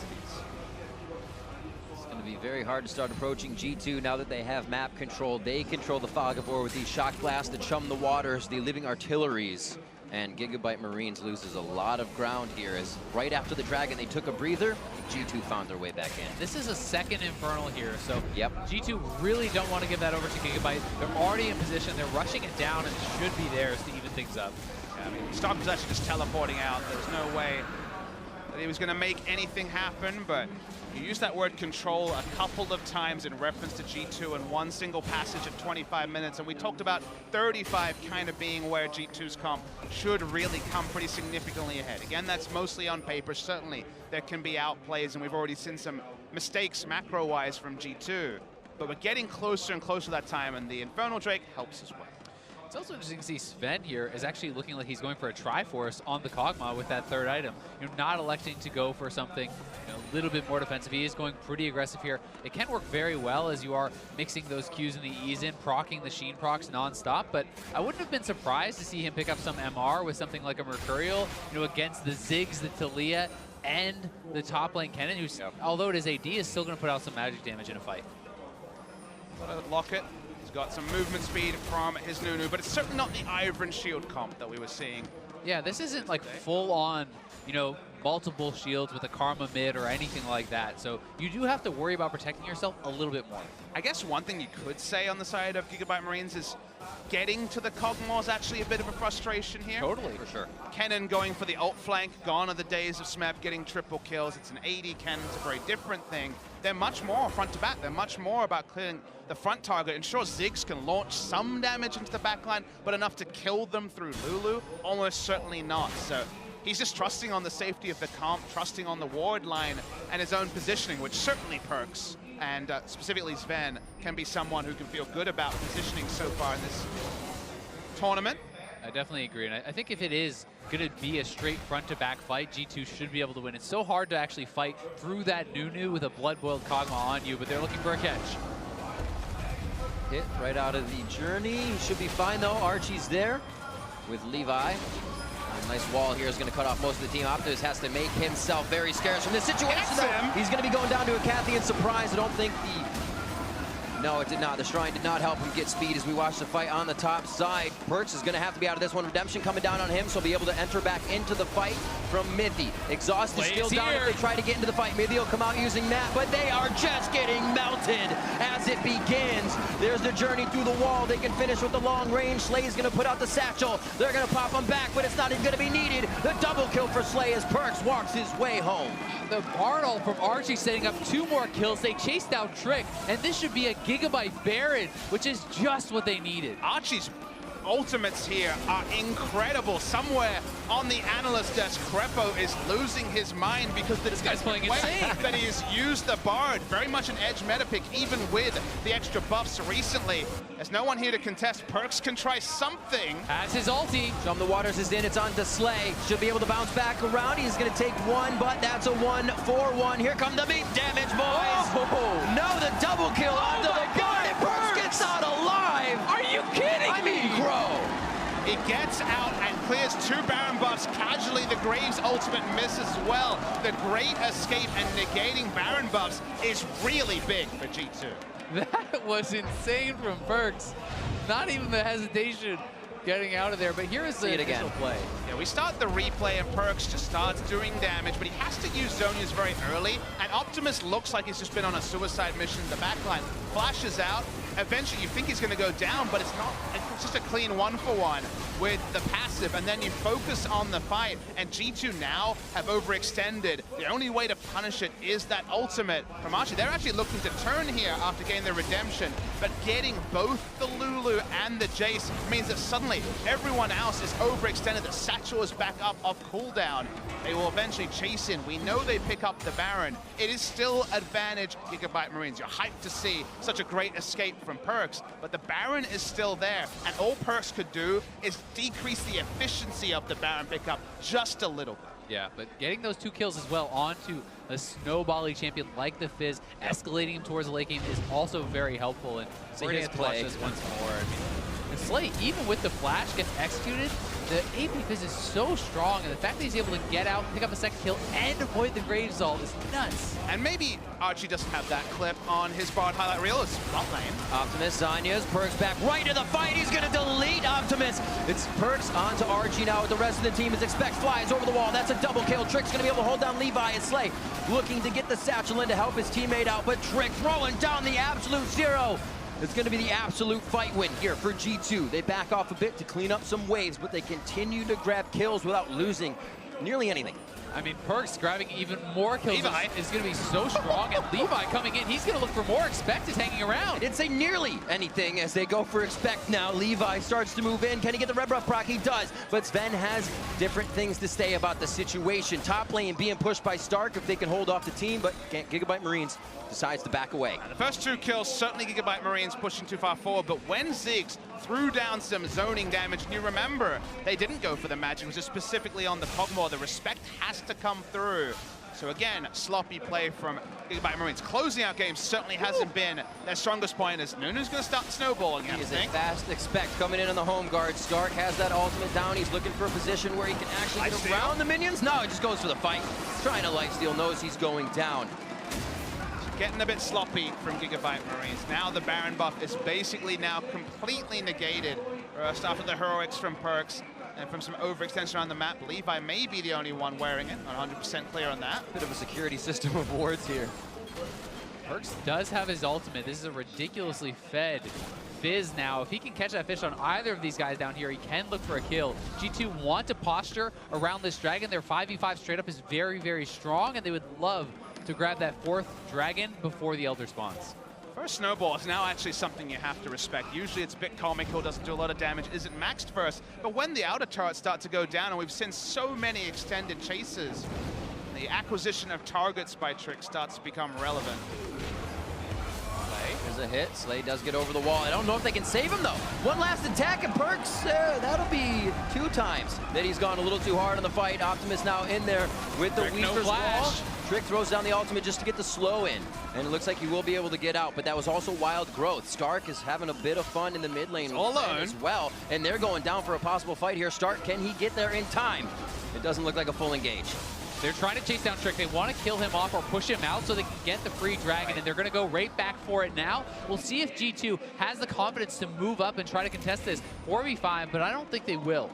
It's going to be very hard to start approaching G2 now that they have map control. They control the fog of war with these shock blasts that chum the waters, the living artilleries. And Gigabyte Marines loses a lot of ground here as right after the Dragon they took a breather, G2 found their way back in. This is a second Infernal here, so G2 really don't want to give that over to Gigabyte. They're already in position, they're rushing it down, and it should be theirs to even things up. Yeah, I mean, Stark was actually just teleporting out. There was no way that he was going to make anything happen, but you used that word control a couple of times in reference to G2 in one single passage at 25 minutes, and we talked about 35 kind of being where G2's comp should really come pretty significantly ahead. Again, that's mostly on paper. Certainly there can be outplays, and we've already seen some mistakes macro-wise from G2, but we're getting closer and closer to that time, and the Infernal Drake helps as well. It's also interesting to see Sven here is actually looking like he's going for a Triforce on the Kog'Maw with that third item. You're not electing to go for something a little bit more defensive. He is going pretty aggressive here. It can work very well as you are mixing those Qs and the E's in, proccing the Sheen procs nonstop, but I wouldn't have been surprised to see him pick up some MR with something like a Mercurial, against the Ziggs, the Talia, and the top lane Kennen, who's, although it is AD, is still going to put out some magic damage in a fight. Lock it. Got some movement speed from his Nunu, but it's certainly not the Iron Shield comp that we were seeing. Yeah, this isn't like full on, multiple shields with a Karma mid or anything like that. So you do have to worry about protecting yourself a little bit more. I guess one thing you could say on the side of Gigabyte Marines is getting to the Kog'Maw is actually a bit of a frustration here. Totally, for sure. Kennen going for the ult flank, gone are the days of Smeb getting triple kills. It's an AD Kennen, it's a very different thing. They're much more front to back. They're much more about clearing the front target. And sure, Ziggs can launch some damage into the backline, but enough to kill them through Lulu? Almost certainly not. So he's just trusting on the safety of the comp, trusting on the ward line and his own positioning, which certainly Perks, and specifically Sven, can be someone who can feel good about positioning so far in this tournament. I definitely agree, and I think if it is going to be a straight front-to-back fight, G2 should be able to win. It's so hard to actually fight through that Nunu with a blood-boiled Kog'Maw on you, but they're looking for a catch. Hit right out of the journey. He should be fine, though. Archie's there with Levi. A nice wall here is going to cut off most of the team. Optimus has to make himself very scarce from this situation. He's going to be going down to a Cathian surprise. I don't think the... No, it did not. The Shrine did not help him get speed as we watch the fight on the top side. Perks is going to have to be out of this one. Redemption coming down on him, so he'll be able to enter back into the fight from Mithy. Exhaust is still down if they try to get into the fight. Mithy will come out using that, but they are just getting melted as it begins. There's the journey through the wall. They can finish with the long range. Slay's going to put out the satchel. They're going to pop him back, but it's not even going to be needed. The double kill for Slay as Perks walks his way home. The Bartle from Archie setting up 2 more kills. They chased out Trick, and this should be a Gigabyte Baron, which is just what they needed. Archie's ultimates here are incredible. Somewhere on the analyst desk, Crepo is losing his mind because this guy's playing insane. That he has used the Bard, very much an edge meta pick, even with the extra buffs recently. There's no one here to contest. Perks can try something. Has his ulti. Jump the Waters is in, it's on to Slay. Should be able to bounce back around. He's gonna take one, but that's a 1-4-1. Here come the beat damage, boys. Oh. No, the double kill onto the Bard, and Perks gets out alive. Are you kidding me? Grow. He gets out and clears 2 Baron buffs. Casually, the Graves ultimate misses as well. The great escape and negating Baron buffs is really big for G2. That was insane from Perks. Not even the hesitation. getting out of there. But here is the initial play. Yeah, we start the replay and Perks just starts doing damage, but he has to use Zhonya's very early. And Optimus looks like he's just been on a suicide mission in the backline. Flashes out. Eventually, you think he's going to go down, but it's not. It's just a clean 1-for-1 with the passive, and then you focus on the fight. And G2 now have overextended. The only way to punish it is that ultimate from Archie. They're actually looking to turn here after getting their redemption, but getting both the Lulu and the Jace means that suddenly everyone else is overextended. The Satchel is back up off cooldown. They will eventually chase in. We know they pick up the Baron. It is still advantage Gigabyte Marines. You're hyped to see such a great escape from Perks, but the Baron is still there, and all Perks could do is decrease the efficiency of the Baron pickup just a little bit. Yeah, but getting those 2 kills as well onto a snowbally champion like the Fizz, escalating him towards the late game is also very helpful. And See bringing his it play once more. I mean, and Slay, even with the flash, gets executed. The AP Fizz is so strong, and the fact that he's able to get out, pick up a second kill, and avoid the Graves ult is nuts. And maybe Archie doesn't have that clip on his Bard highlight reel. It's front lane. Optimus, Zanya's, Perks back right to the fight. He's going to delete Optimus. It's Perks onto Archie now with the rest of the team as Expect flies over the wall. That's a double kill. Trick's going to be able to hold down Levi and Slay, looking to get the Satchel in to help his teammate out, but Trick throwing down the absolute 0. It's going to be the absolute fight win here for G2. They back off a bit to clean up some waves, but they continue to grab kills without losing nearly anything. I mean, Perks grabbing even more kills is going to be so strong, and Levi coming in, he's going to look for more. Expect is hanging around. I didn't say nearly anything as they go for Expect now. Levi starts to move in. Can he get the red buff proc? He does, but Sven has different things to say about the situation. Top lane being pushed by Stark if they can hold off the team, but can't. Gigabyte Marines decides to back away. And the first 2 kills, certainly Gigabyte Marines pushing too far forward, but when Ziggs threw down some zoning damage, and you remember, they didn't go for the magic, it was just specifically on the Kog'Maw. The respect has to come through. So again, sloppy play from Gigabyte Marines. Closing out games certainly hasn't been their strongest point, as Nunu's going to start snowballing, He is a fast Expect coming in on the home guard. Stark has that ultimate down. He's looking for a position where he can actually get around the minions. No, he just goes for the fight. Trying to lifesteal, knows he's going down. Getting a bit sloppy from Gigabyte Marines. Now the Baron buff is basically now completely negated. First after the heroics from Perks and from some overextension around the map. Levi may be the only one wearing it. Not 100% clear on that. Bit of a security system of wards here. Perks does have his ultimate. This is a ridiculously fed Fizz now. If he can catch that fish on either of these guys down here, he can look for a kill. G2 want to posture around this dragon. Their 5v5 straight up is very, very strong, and they would love to grab that 4th dragon before the Elder spawns. First snowball is now actually something you have to respect. Usually it's a bit comical, doesn't do a lot of damage, isn't maxed first. But when the outer turrets start to go down, and we've seen so many extended chases, the acquisition of targets by Trick starts to become relevant. There's a hit. Slay does get over the wall. I don't know if they can save him, though. One last attack, and Perks, that'll be 2 times that he's gone a little too hard on the fight. Optimus now in there with the Weaver's wall. Trick throws down the ultimate just to get the slow in, and it looks like he will be able to get out, but that was also wild growth. Stark is having a bit of fun in the mid lane as well, and they're going down for a possible fight here. Stark, can he get there in time? It doesn't look like a full engage. They're trying to chase down Trick. They want to kill him off or push him out so they can get the free dragon, and they're going to go right back for it now. We'll see if G2 has the confidence to move up and try to contest this 4v5, but I don't think they will.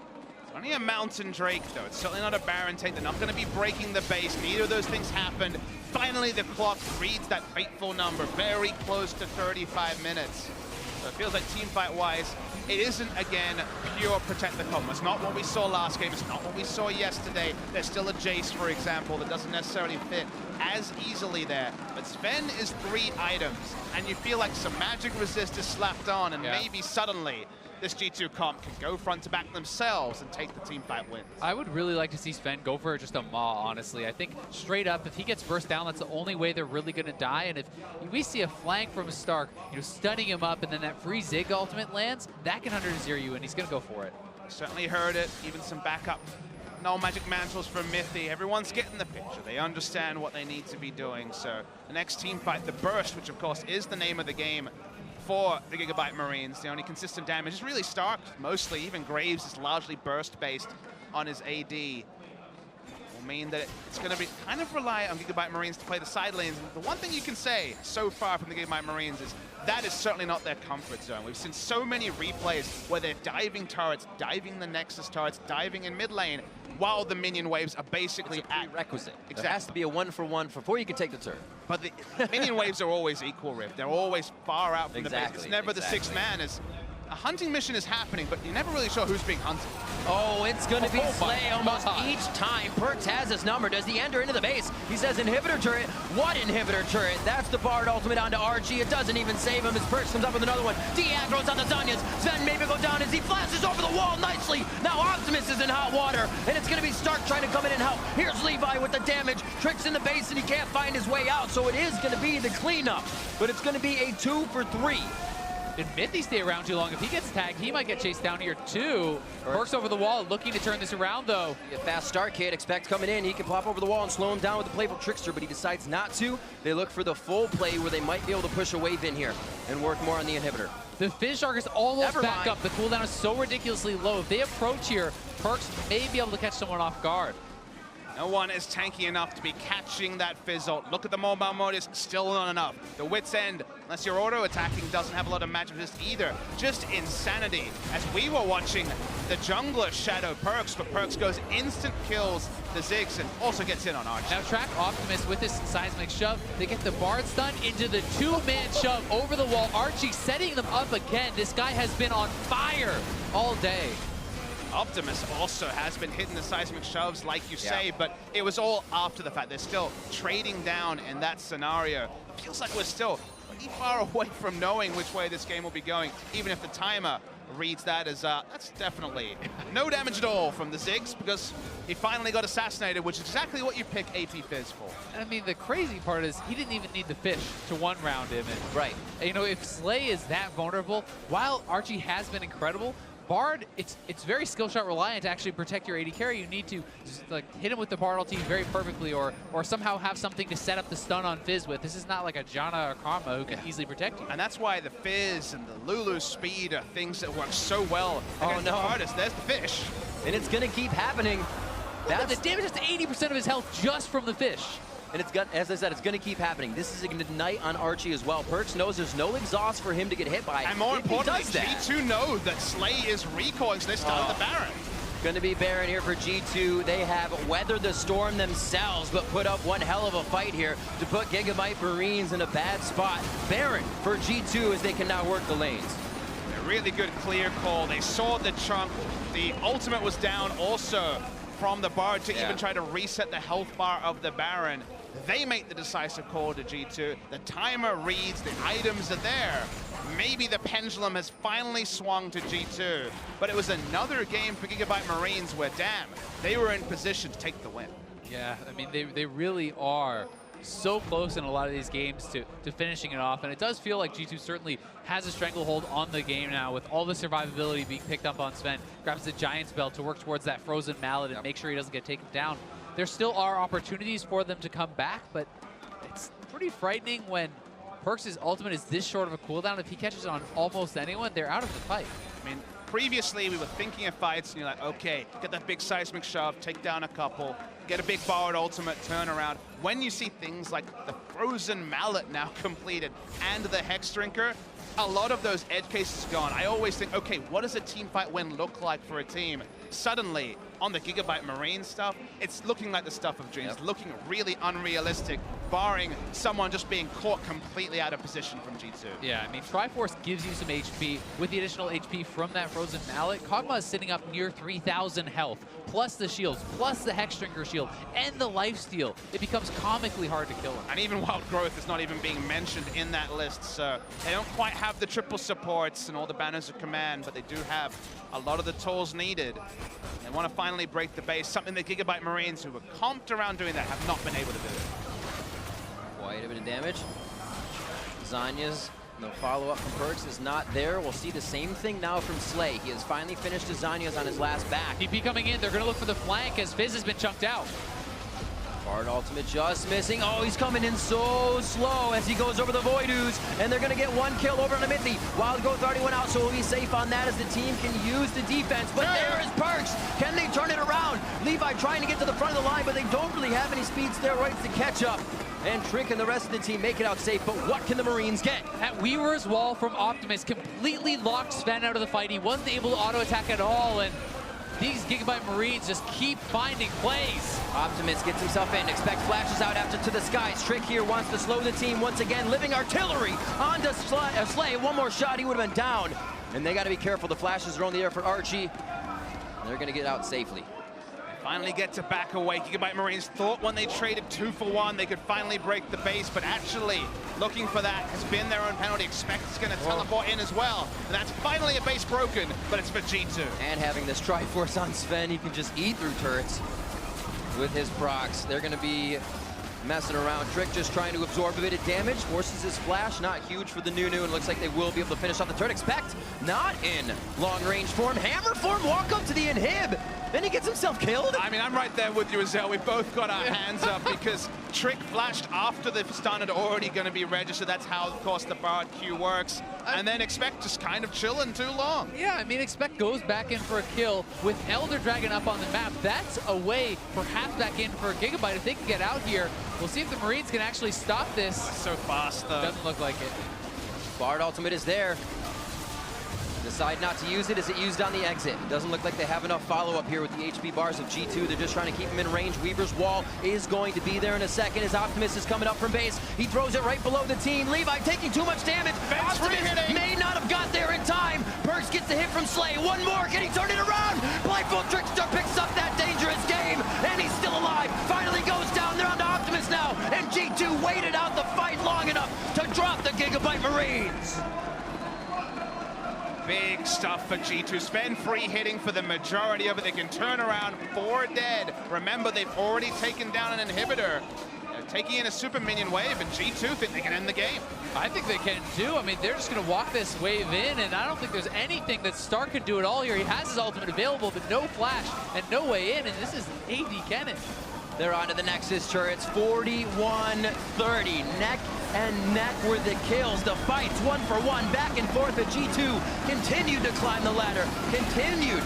It's only a Mountain Drake, though. It's certainly not a Baron take. They're not going to be breaking the base. Neither of those things happened. Finally, the clock reads that fateful number, very close to 35 minutes. So it feels like teamfight-wise, it isn't, again, pure protect the Kog'Maw. It's not what we saw last game. It's not what we saw yesterday. There's still a Jace, for example, that doesn't necessarily fit as easily there. But Sven is 3 items, and you feel like some magic resist is slapped on, and maybe suddenly this G2 comp can go front to back themselves and take the team fight wins. I would really like to see Sven go for just a maw, honestly. I think straight up, if he gets burst down, that's the only way they're really going to die. And if we see a flank from Stark, stunning him up, and then that free Zig ultimate lands, that can 100-0 you, and he's going to go for it. Certainly heard it. Even some backup null magic mantles from Mythy. Everyone's getting the picture. They understand what they need to be doing. So the next team fight, the Burst, which of course is the name of the game for the Gigabyte Marines. The only consistent damage is really Stark, mostly. Even Graves is largely burst-based on his AD. We'll mean that it's going to be kind of rely on Gigabyte Marines to play the side lanes. And the one thing you can say so far from the Gigabyte Marines is that is certainly not their comfort zone. We've seen so many replays where they're diving turrets, diving the Nexus turrets, diving in mid lane, while the minion waves are basically It's a prerequisite. Exactly. There has to be a 1-for-1 before you can take the turret. But the minion waves are always equal, Rift. They're always far out from the base. It's never the sixth man. A hunting mission is happening, but you're never really sure who's being hunted. Oh, it's going to be Slay almost each time. Perks has his number. Does he enter into the base? He says inhibitor turret. What inhibitor turret? That's the Bard ultimate onto Archie. It doesn't even save him as Perks comes up with another one. De-aggro's on the Zanyas. Sven maybe go down as he flashes over the wall nicely. Now Optimus is in hot water, and it's going to be Stark trying to come in and help. Here's Levi with the damage. Tricks in the base, and he can't find his way out, so it is going to be the cleanup. But it's going to be a 2 for 3. Admit they stay around too long. If he gets tagged, he might get chased down here too. Perks over the wall, looking to turn this around though. A fast start kid, expect coming in. He can pop over the wall and slow him down with the playful trickster, but he decides not to. They look for the full play where they might be able to push a wave in here and work more on the inhibitor. The Fizz Shark is almost back up. The cooldown is so ridiculously low. If they approach here, Perks may be able to catch someone off guard. No one is tanky enough to be catching that Fizzle. Look at the mobile mode, it's still not enough. The Wit's End, unless you're auto-attacking, doesn't have a lot of magic resist either. Just insanity. As we were watching the jungler shadow Perks, but Perks goes instant kills the Ziggs and also gets in on Archie. Now track Optimus with this seismic shove. They get the Bard stun into the two-man shove over the wall. Archie setting them up again. This guy has been on fire all day. Optimus also has been hitting the seismic shoves, like you say, but it was all after the fact. They're still trading down in that scenario. Feels like we're still pretty far away from knowing which way this game will be going, even if the timer reads that as, that's definitely no damage at all from the Ziggs, because he finally got assassinated, which is exactly what you pick AP Fizz for. I mean, the crazy part is he didn't even need the fish to one-round him. And, right. You know, if Slay is that vulnerable, while Archie has been incredible, Bard, it's very skill shot reliant to actually protect your AD carry. You need to just, like, hit him with the Bard ulti very perfectly, or somehow have something to set up the stun on Fizz with. This is not like a Janna or Karma who can easily protect you. And that's why the Fizz and the Lulu's speed are things that work so well against the artist. There's the fish. And it's going to keep happening. The damage is to 80% of his health just from the fish. And it's got, as I said, it's going to keep happening. This is going to ignite on Archie as well. Perks knows there's no exhaust for him to get hit by. And more importantly, G2 know that Slay is recoiling, so they start the Baron. Going to be Baron here for G2. They have weathered the storm themselves, but put up one hell of a fight here to put Gigabyte Marines in a bad spot. Baron for G2 as they can now work the lanes. A really good clear call. They saw the chunk. The ultimate was down also from the Bard to even try to reset the health bar of the Baron. They make the decisive call to G2. The timer reads, the items are there. Maybe the pendulum has finally swung to G2, but it was another game for Gigabyte Marines where, damn, they were in position to take the win. Yeah, I mean, they really are so close in a lot of these games to finishing it off, and it does feel like G2 certainly has a stranglehold on the game now with all the survivability being picked up on Sven. Grabs the Giant's Belt to work towards that frozen mallet and make sure he doesn't get taken down. There still are opportunities for them to come back, but it's pretty frightening when Perks' ultimate is this short of a cooldown. If he catches on almost anyone, they're out of the fight. I mean, previously we were thinking of fights and you're like, okay, get that big seismic shove, take down a couple, get a big Bard ultimate, turn around. When you see things like the frozen mallet now completed and the Hex Drinker, a lot of those edge cases gone. I always think, okay, what does a team fight win look like for a team? Suddenly, on the Gigabyte Marine stuff, it's looking like the stuff of dreams, looking really unrealistic, barring someone just being caught completely out of position from G2. Yeah, I mean, Triforce gives you some HP. With the additional HP from that frozen mallet, Kog'Maw is sitting up near 3,000 health, plus the shields, plus the Hexdrinker shield, and the lifesteal. It becomes comically hard to kill him. And even Wild Growth is not even being mentioned in that list, so they don't quite have the triple supports and all the banners of command, but they do have a lot of the tools needed. They want to finally break the base, something that Gigabyte Marines, who were comped around doing that, have not been able to do. Quite a bit of damage. Zanya's, no follow-up from Perks is not there. We'll see the same thing now from Slay. He has finally finished his Zanya's on his last back. TP coming in, they're going to look for the flank as Fizz has been chunked out. Bard ultimate just missing. Oh, he's coming in so slow as he goes over the Voidus, and they're going to get one kill over on the Mithy. Wild Growth already went out, so we'll be safe on that as the team can use the defense. But there is Perks. Can they turn it around? Levi trying to get to the front of the line, but they don't really have any speed steroids to catch up. And Trick and the rest of the team make it out safe, but what can the Marines get? That Weaver's wall from Optimus completely locked Sven out of the fight. He wasn't able to auto-attack at all, and these Gigabyte Marines just keep finding plays. Optimus gets himself in, expect flashes out after to the skies. Trick here wants to slow the team once again. Living artillery onto Slay. One more shot, he would have been down. And they got to be careful. The flashes are on the air for Archie. They're going to get out safely. Finally get to back away. Gigabyte Marines thought when they traded 2 for 1 they could finally break the base, but actually looking for that has been their own penalty. Expect it's going to teleport in as well. And that's finally a base broken, but it's for G2. And having this Triforce on Sven, he can just eat through turrets with his procs. They're going to be messing around. Trick just trying to absorb a bit of damage. Forces his flash, not huge for the Nunu, and looks like they will be able to finish off the turret. Expect not in long range form. Hammer form, walk up to the inhib. Then he gets himself killed. I mean, I'm right there with you, Azel. We've both got our hands up because Trick flashed after the stun had already going to be registered. That's how, of course, the Bard Q works. And then Expect just kind of chilling too long. Yeah, I mean, Expect goes back in for a kill with Elder Dragon up on the map. That's a way perhaps back in for Gigabyte if they can get out here. We'll see if the Marines can actually stop this. So fast, though. Doesn't look like it. Bard ultimate is there. Decide not to use it. Is it used on the exit? It doesn't look like they have enough follow-up here with the HP bars of G2. They're just trying to keep him in range. Weaver's wall is going to be there in a second as Optimus is coming up from base. He throws it right below the team. Levi taking too much damage. Optimus may not have got there in time. Perks gets the hit from Slay. One more. Can he turn it around? Blindfold Trickster picks up that dangerous game, and he's still alive. Finally goes down. They're on to Optimus now, and G2 waited out the fight long enough to drop the Gigabyte Marines. Big stuff for G2. Sven free hitting for the majority of it. They can turn around 4 dead. Remember, they've already taken down an inhibitor. They're taking in a super minion wave, and G2 think they can end the game. I think they can too. I mean, they're just going to walk this wave in, and I don't think there's anything that Stark can do at all here. He has his ultimate available, but no flash and no way in, and this is AD Kennen. They're onto the Nexus turrets, 41-30. Neck and neck were the kills. The fights, 1-for-1, back and forth. But G2 continued to climb the ladder, continued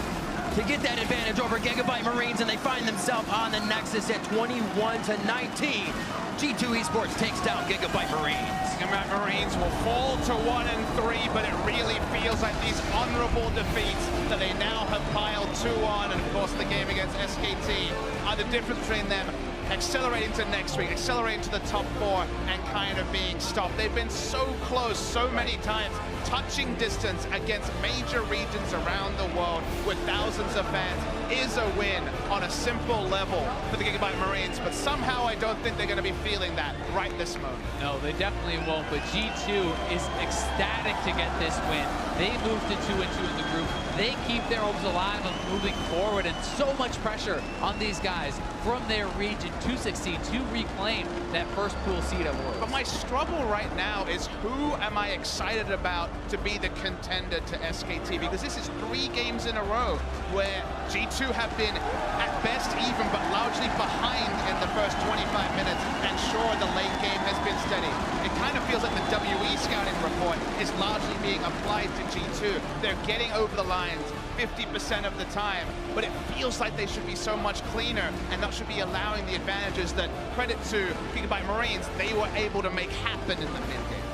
to get that advantage over Gigabyte Marines, and they find themselves on the Nexus at 21-19. G2 eSports takes down Gigabyte Marines. Gigabyte Marines will fall to 1-3, but it really feels like these honorable defeats that they now have piled 2 on, and of course the game against SKT are the difference between them accelerating to next week, accelerating to the top 4, and kind of being stopped. They've been so close so many times, touching distance against major regions around the world with thousands of fans is a win on a simple level for the Gigabyte Marines, but somehow I don't think they're going to be feeling that right this moment. No, they definitely won't, but G2 is ecstatic to get this win. They move to 2-2 in the group. They keep their hopes alive of moving forward, and so much pressure on these guys from their region to succeed, to reclaim that first pool seed at Worlds. But my struggle right now is who am I excited about to be the contender to SKT? Because this is 3 games in a row where G2 have been at best even, but largely behind in the first 25 minutes, and sure, the late game has been steady. It kind of feels like the WE scouting report is largely being applied to G2. They're getting over the lines 50% of the time, but it feels like they should be so much cleaner and not should be allowing the advantages that, credit to Gigabyte Marines, they were able to make happen in the mid-game.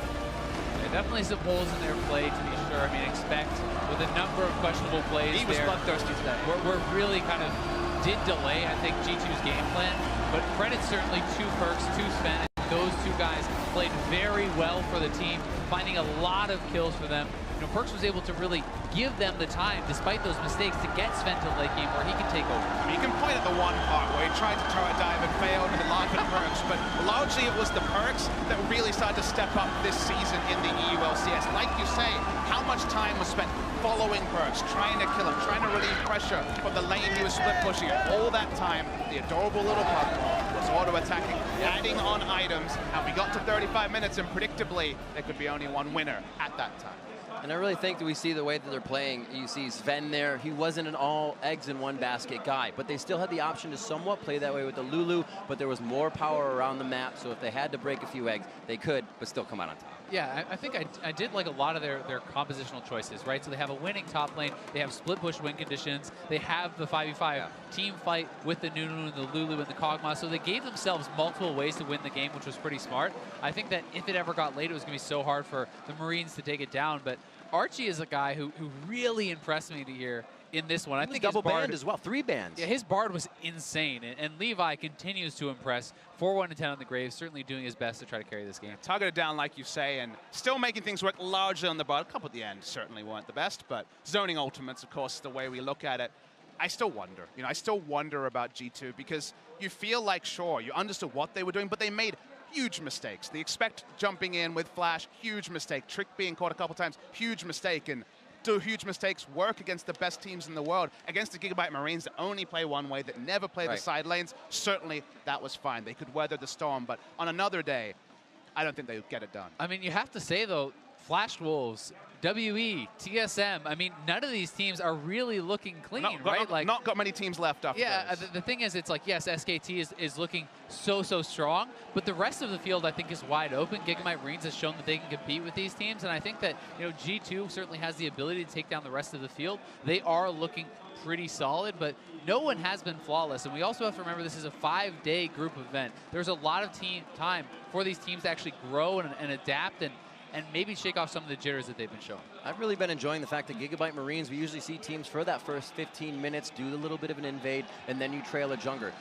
Definitely some holes in their play, to be sure. I mean, Expect with a number of questionable plays. He was bloodthirsty today. We're really kind of did delay, I think, G2's game plan, but credit certainly to Perks, to Sven. Those 2 guys played very well for the team, finding a lot of kills for them. You know, Perks was able to really give them the time, despite those mistakes, to get Sven to the late game where he can take over. I mean, you can point at the one part where he tried to turret dive and failed with the live and Perks, but largely it was the Perks that really started to step up this season in the EULCS. Like you say, how much time was spent following Perks, trying to kill him, trying to relieve pressure from the lane he was split pushing. All that time, the adorable little pup was auto-attacking, adding on items, and we got to 35 minutes, and predictably, there could be only one winner at that time. And I really think that we see the way that they're playing. You see Sven there. He wasn't an all eggs in one basket guy, but they still had the option to somewhat play that way with the Lulu, but there was more power around the map, so if they had to break a few eggs, they could, but still come out on top. Yeah, I think I did like a lot of their compositional choices, right? So they have a winning top lane, they have split push win conditions, they have the 5v5 team fight with the Nunu and the Lulu and the Kog'Maw, so they gave themselves multiple ways to win the game, which was pretty smart. I think that if it ever got late, it was going to be so hard for the Marines to take it down, but Archie is a guy who really impressed me here in this one. I think double his Bard, banned as well, 3 bans. Yeah, his Bard was insane, and Levi continues to impress. 4-1-10 on the Graves, certainly doing his best to try to carry this game. Targeted down, like you say, and still making things work largely on the Bard. A couple at the end certainly weren't the best, but zoning ultimates, of course, is the way we look at it. I still wonder, I still wonder about G2 because you feel like, sure, you understood what they were doing, but they made huge mistakes. The expect jumping in with Flash, huge mistake. Trick being caught a couple times, huge mistake. And do huge mistakes work against the best teams in the world, against the Gigabyte Marines that only play one way, that never play the side lanes? Certainly, that was fine. They could weather the storm, but on another day, I don't think they would get it done. I mean, you have to say, though, Flash Wolves, WE, TSM, I mean, none of these teams are really looking clean, right? Not got many teams left after those. The thing is, it's like, yes, SKT is looking so strong, but the rest of the field, I think, is wide open. Gigabyte Marines has shown that they can compete with these teams, and I think that, G2 certainly has the ability to take down the rest of the field. They are looking pretty solid, but no one has been flawless, and we also have to remember this is a 5-day group event. There's a lot of time for these teams to actually grow and adapt and maybe shake off some of the jitters that they've been showing. I've really been enjoying the fact that Gigabyte Marines, we usually see teams for that first 15 minutes do a little bit of an invade, and then you trail a jungler.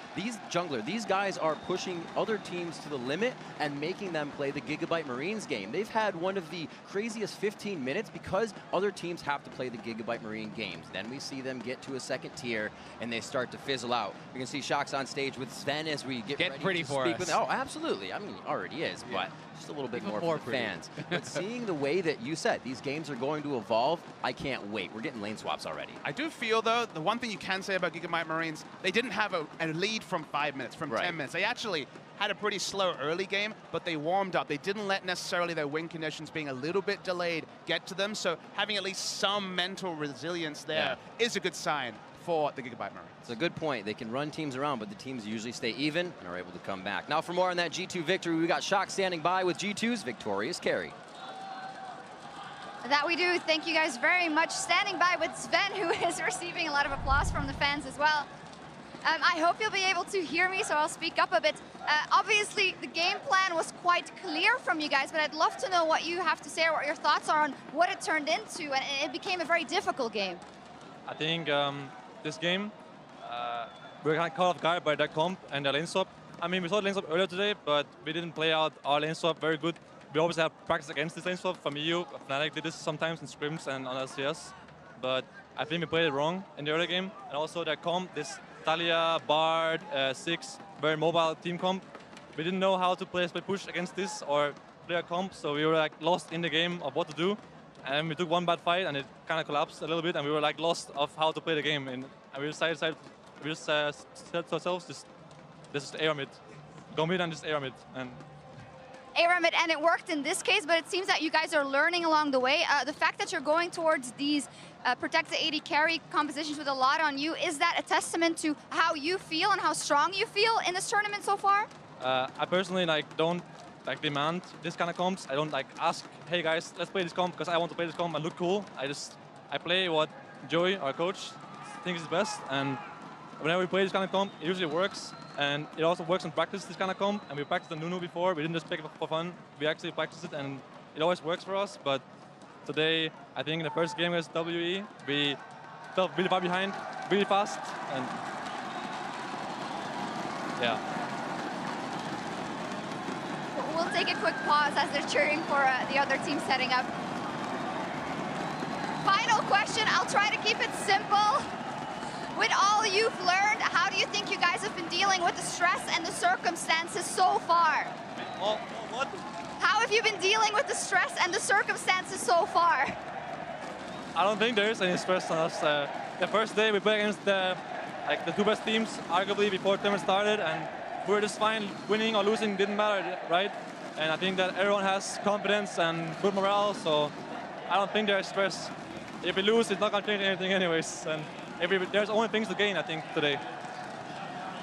These guys are pushing other teams to the limit and making them play the Gigabyte Marines game. They've had one of the craziest 15 minutes because other teams have to play the Gigabyte Marine games. Then we see them get to a second tier, and they start to fizzle out. You can see Shock's on stage with Sven as we get ready pretty to for speak us. with him. Oh, absolutely. I mean, he already is, but just a little bit Even more for the fans. But seeing the way that you said these games are going to evolve, I can't wait. We're getting lane swaps already. I do feel, though, the one thing you can say about Gigabyte Marines, they didn't have a lead from 5 minutes, from 10 minutes. They actually had a pretty slow early game, but they warmed up. They didn't let necessarily their win conditions being a little bit delayed get to them, so having at least some mental resilience there is a good sign for the Gigabyte Marines. It's a good point. They can run teams around, but the teams usually stay even and are able to come back. Now for more on that G2 victory, we got Shock standing by with G2's victorious carry. That we do. Thank you guys very much. Standing by with Sven, who is receiving a lot of applause from the fans as well. I hope you'll be able to hear me, so I'll speak up a bit. Obviously, the game plan was quite clear from you guys, but I'd love to know what you have to say or what your thoughts are on what it turned into, and it became a very difficult game. I think this game, we were kind of caught off guard by that comp and the lane swap. I mean, we saw the lane swap earlier today, but we didn't play out our lane swap very good. We always have practice against this lane swap. From EU, Fnatic did this sometimes in scrims and on LCS, but I think we played it wrong in the early game. And also that comp, this Talia, Bard, Six, very mobile team comp. We didn't know how to play split push against this or play a comp, so we were like lost in the game of what to do. And we took one bad fight and it kind of collapsed a little bit, and we were like lost of how to play the game. And we decided said to ourselves, this is AR mid. Go mid and just AR mid. And Aramid, and it worked in this case, but it seems that you guys are learning along the way. The fact that you're going towards these protect the 80 carry compositions with a lot on you, is that a testament to how you feel and how strong you feel in this tournament so far? I personally don't demand this kind of comps. I don't ask, hey guys, let's play this comp because I want to play this comp and look cool. I play what Joey, our coach, thinks is best, and whenever we play this kind of comp, it usually works. And it also works in practice, this kind of comp. And we practiced the Nunu before. We didn't just pick it for fun. We actually practiced it, and it always works for us. But today, I think in the first game against WE, we fell really far behind, really fast. And yeah. We'll take a quick pause as they're cheering for the other team setting up. Final question. I'll try to keep it simple. With all you've learned, how do you think you guys have been dealing with the stress and the circumstances so far? What? How have you been dealing with the stress and the circumstances so far? I don't think there is any stress on us. The first day we played against the two best teams, arguably before the tournament started, and we were just fine. Winning or losing didn't matter, right? And I think that everyone has confidence and good morale, so I don't think there's stress. If we lose, it's not going to change anything anyways. And there's only things to gain, I think, today.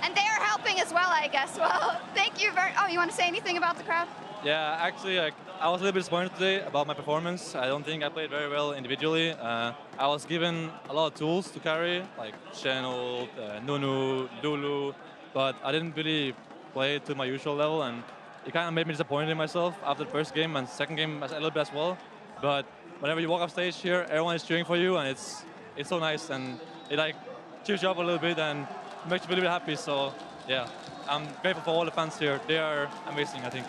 And they are helping as well, I guess. Well, thank you very... Oh, you want to say anything about the crowd? Yeah, actually, I was a little bit disappointed today about my performance. I don't think I played very well individually. I was given a lot of tools to carry, like Channel, Nunu, Lulu, but I didn't really play to my usual level, and it kind of made me disappointed in myself after the first game and second game a little bit as well. But whenever you walk off stage here, everyone is cheering for you, and it's so nice, and it like cheers you up a little bit and makes you a little bit happy. So yeah, I'm grateful for all the fans here. They are amazing, I think.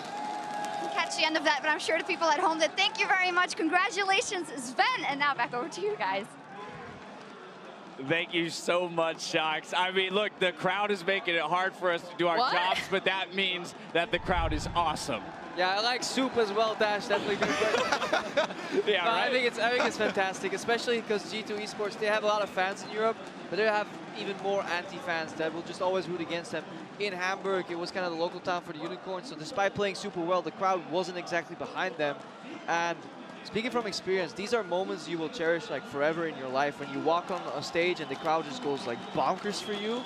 Catch the end of that, but I'm sure to people at home that thank you very much. Congratulations, Sven. And now back over to you guys. Thank you so much, Shocks. I mean, look, the crowd is making it hard for us to do our jobs, but that means that the crowd is awesome. Yeah, I like Soup as well, Dash. Definitely good. Yeah, no, right? I think it's fantastic, especially because G2 Esports, they have a lot of fans in Europe, but they have even more anti-fans that will just always root against them. In Hamburg, it was kind of the local town for the Unicorns, so despite playing super well, the crowd wasn't exactly behind them. And speaking from experience, these are moments you will cherish like forever in your life. When you walk on a stage and the crowd just goes like bonkers for you,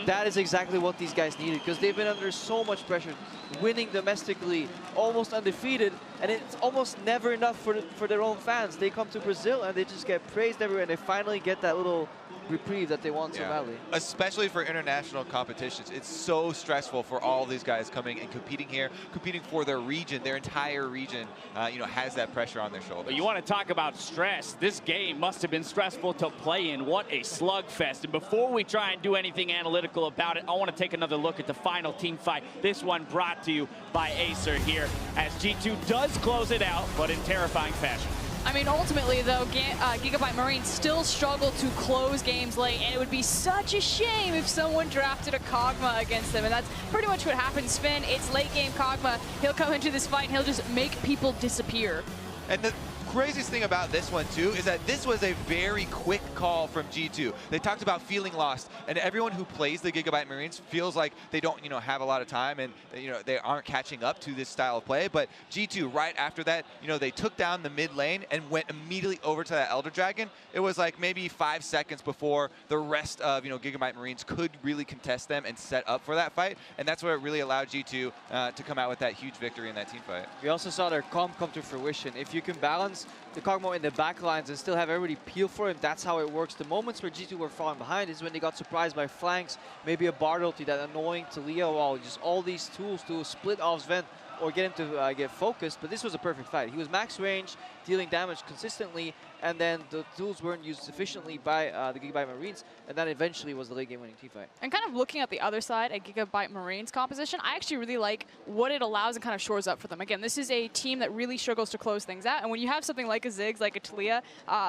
that is exactly what these guys needed, because they've been under so much pressure, winning domestically, almost undefeated, and it's almost never enough for their own fans. They come to Brazil and they just get praised everywhere, and they finally get that little reprieve that they want so badly. Especially for international competitions. It's so stressful for all these guys coming and competing here, competing for their region, their entire region, you know, has that pressure on their shoulders. But you want to talk about stress. This game must have been stressful to play in. What a slugfest. And before we try and do anything analytical about it, I want to take another look at the final team fight. This one brought to you by Acer here, as G2 does close it out, but in terrifying fashion. I mean, ultimately, though, Gigabyte Marines still struggle to close games late, and it would be such a shame if someone drafted a Kog'Maw against them, and that's pretty much what happened. Sven, it's late game Kog'Maw. He'll come into this fight, and he'll just make people disappear. And the craziest thing about this one, too, is that this was a very quick call from G2. They talked about feeling lost, and everyone who plays the Gigabyte Marines feels like they don't, you know, have a lot of time, and, you know, they aren't catching up to this style of play. But G2, right after that, you know, they took down the mid lane and went immediately over to that Elder Dragon. It was like maybe 5 seconds before the rest of, you know, Gigabyte Marines could really contest them and set up for that fight, and that's what really allowed G2 to come out with that huge victory in that team fight. We also saw their comp come to fruition. If you can balance the Kog'Maw in the back lines and still have everybody peel for him, that's how it works. The moments where G2 were falling behind is when they got surprised by flanks, maybe a Bard ulti, that annoying Talia wall, just all these tools to split off Sven or get him to get focused. But this was a perfect fight. He was max range, dealing damage consistently, and then the tools weren't used sufficiently by the Gigabyte Marines, and that eventually was the late game winning team fight. And kind of looking at the other side at Gigabyte Marines composition, I actually really like what it allows and kind of shores up for them. Again, this is a team that really struggles to close things out, and when you have something like a Ziggs, like a Talia,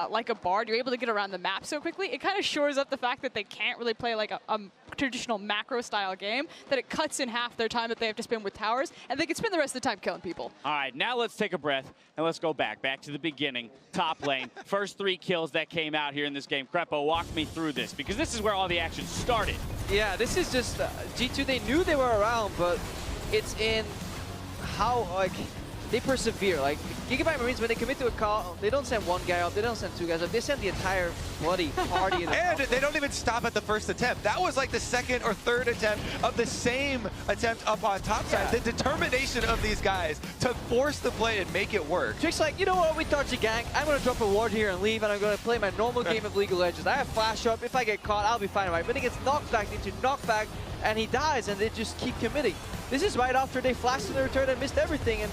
like a Bard, you're able to get around the map so quickly. It kind of shores up the fact that they can't really play like a traditional macro style game, that it cuts in half their time that they have to spend with towers, and they can spend the rest of the time killing people. All right, now let's take a breath and let's go back to the beginning. Top lane, first 3 kills that came out here in this game. Krepo, walk me through this, because this is where all the action started. Yeah, this is just G2. They knew they were around, but it's in how like they persevere. Like Gigabyte Marines, when they commit to a call, they don't send one guy up, they don't send 2 guys up, they send the entire bloody party. And they don't even stop at the first attempt. That was like the second or third attempt of the same attempt up on top side. The determination of these guys to force the play and make it work. Trick's like, you know what, we dodge the gank, I'm going to drop a ward here and leave, and I'm going to play my normal game of League of Legends. I have flash up, if I get caught, I'll be fine, right? But he gets knocked back into knockback, and he dies, and they just keep committing. This is right after they flashed in the return and missed everything, and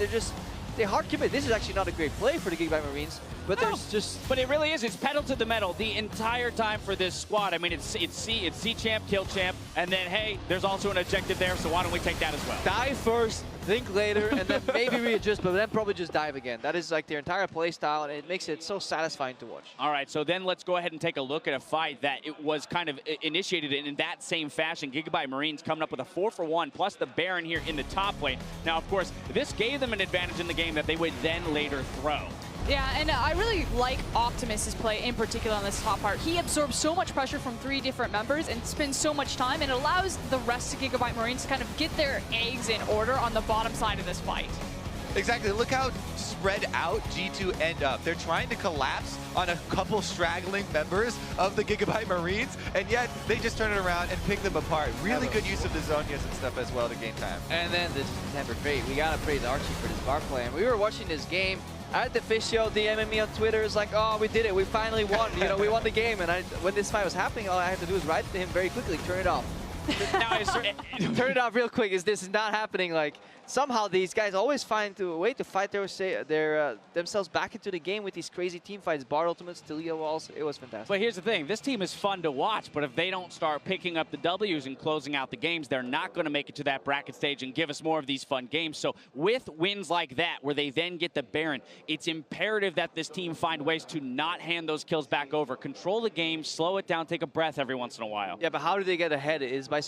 they hard commit. This is actually not a great play for the Gigabyte Marines, but there's just... But it really is. It's pedal to the metal the entire time for this squad. I mean, it's C champ, kill champ, and then, hey, there's also an objective there, so why don't we take that as well? Die first, think later, and then maybe readjust, but then probably just dive again. That is like their entire play style, and it makes it so satisfying to watch. All right, so then let's go ahead and take a look at a fight that it was kind of initiated in that same fashion. Gigabyte Marines coming up with a 4-for-1, plus the Baron here in the top lane. Now, of course, this gave them an advantage in the game that they would then later throw. Yeah, and I really like Optimus's play in particular on this top part. He absorbs so much pressure from 3 different members and spends so much time, and it allows the rest of Gigabyte Marines to kind of get their eggs in order on the bottom side of this fight. Exactly. Look how just spread out G2 end up? They're trying to collapse on a couple straggling members of the Gigabyte Marines, and yet they just turn it around and pick them apart. Really good use of the Zonias and stuff as well to gain time. And then the September Fate. We gotta praise Archie for this bar play. And we were watching this game. I had the official DMing me on Twitter. It's like, oh, we did it. We finally won. You know, we won the game. And when this fight was happening, all I had to do was write to him very quickly, turn it off. Now, Turn it off real quick. This is not happening. Like, somehow these guys always find a way to fight themselves back into the game with these crazy team fights. Bar ultimates, Talia walls. It was fantastic. But here's the thing. This team is fun to watch, but if they don't start picking up the W's and closing out the games, they're not going to make it to that bracket stage and give us more of these fun games. So with wins like that, where they then get the Baron, it's imperative that this team find ways to not hand those kills back over. Control the game, slow it down, take a breath every once in a while. Yeah, but how do they get ahead? Is by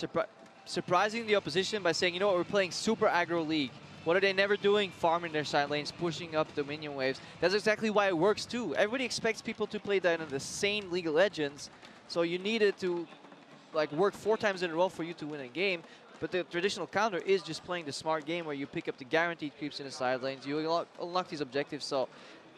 surprising the opposition by saying, you know what, we're playing super aggro league. What are they never doing? Farming their side lanes, pushing up the minion waves. That's exactly why it works too. Everybody expects people to play that in the same League of Legends, so you need it to like work 4 times in a row for you to win a game. But the traditional counter is just playing the smart game where you pick up the guaranteed creeps in the side lanes, you unlock these objectives. So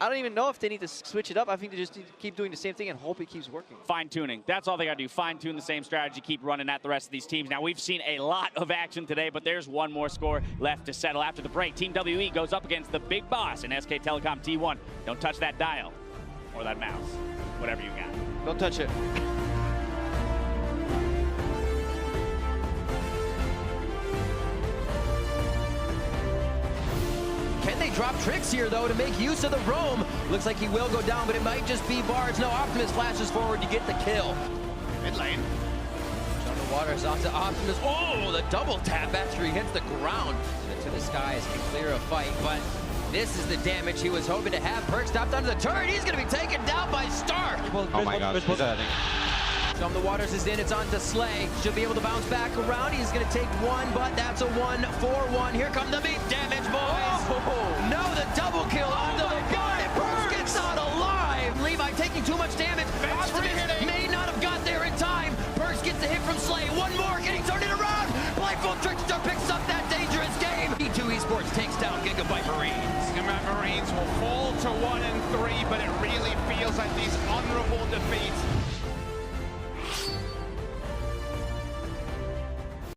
I don't even know if they need to switch it up. I think they just need to keep doing the same thing and hope it keeps working. Fine-tuning. That's all they got to do. Fine-tune the same strategy, keep running at the rest of these teams. Now, we've seen a lot of action today, but there's one more score left to settle after the break. Team WE goes up against the big boss in SK Telecom T1. Don't touch that dial or that mouse, whatever you got. Don't touch it. Can they drop tricks here, though, to make use of the roam? Looks like he will go down, but it might just be Bards. No, Optimus flashes forward to get the kill. Mid lane. John the Waters onto Optimus. Oh, the double tap after he hits the ground. To the skies can clear a fight, but this is the damage he was hoping to have. Perk stopped under the turret. He's going to be taken down by Stark. Oh my gosh, he's hurting. John the Waters is in. It's on to Slay. Should be able to bounce back around. He's going to take one, but that's a 1-4-1. Here come the beat damage, boys. No, the double kill onto the guard. And Perks gets out alive. Levi taking too much damage. Optimus may not have got there in time. Perks gets a hit from Slay. One more. Can he turn it around? Blindfold Trickster picks up that dangerous game. E2 Esports takes down Gigabyte Marines. Gigabyte Marines will fall to 1 and 3, but it really feels like these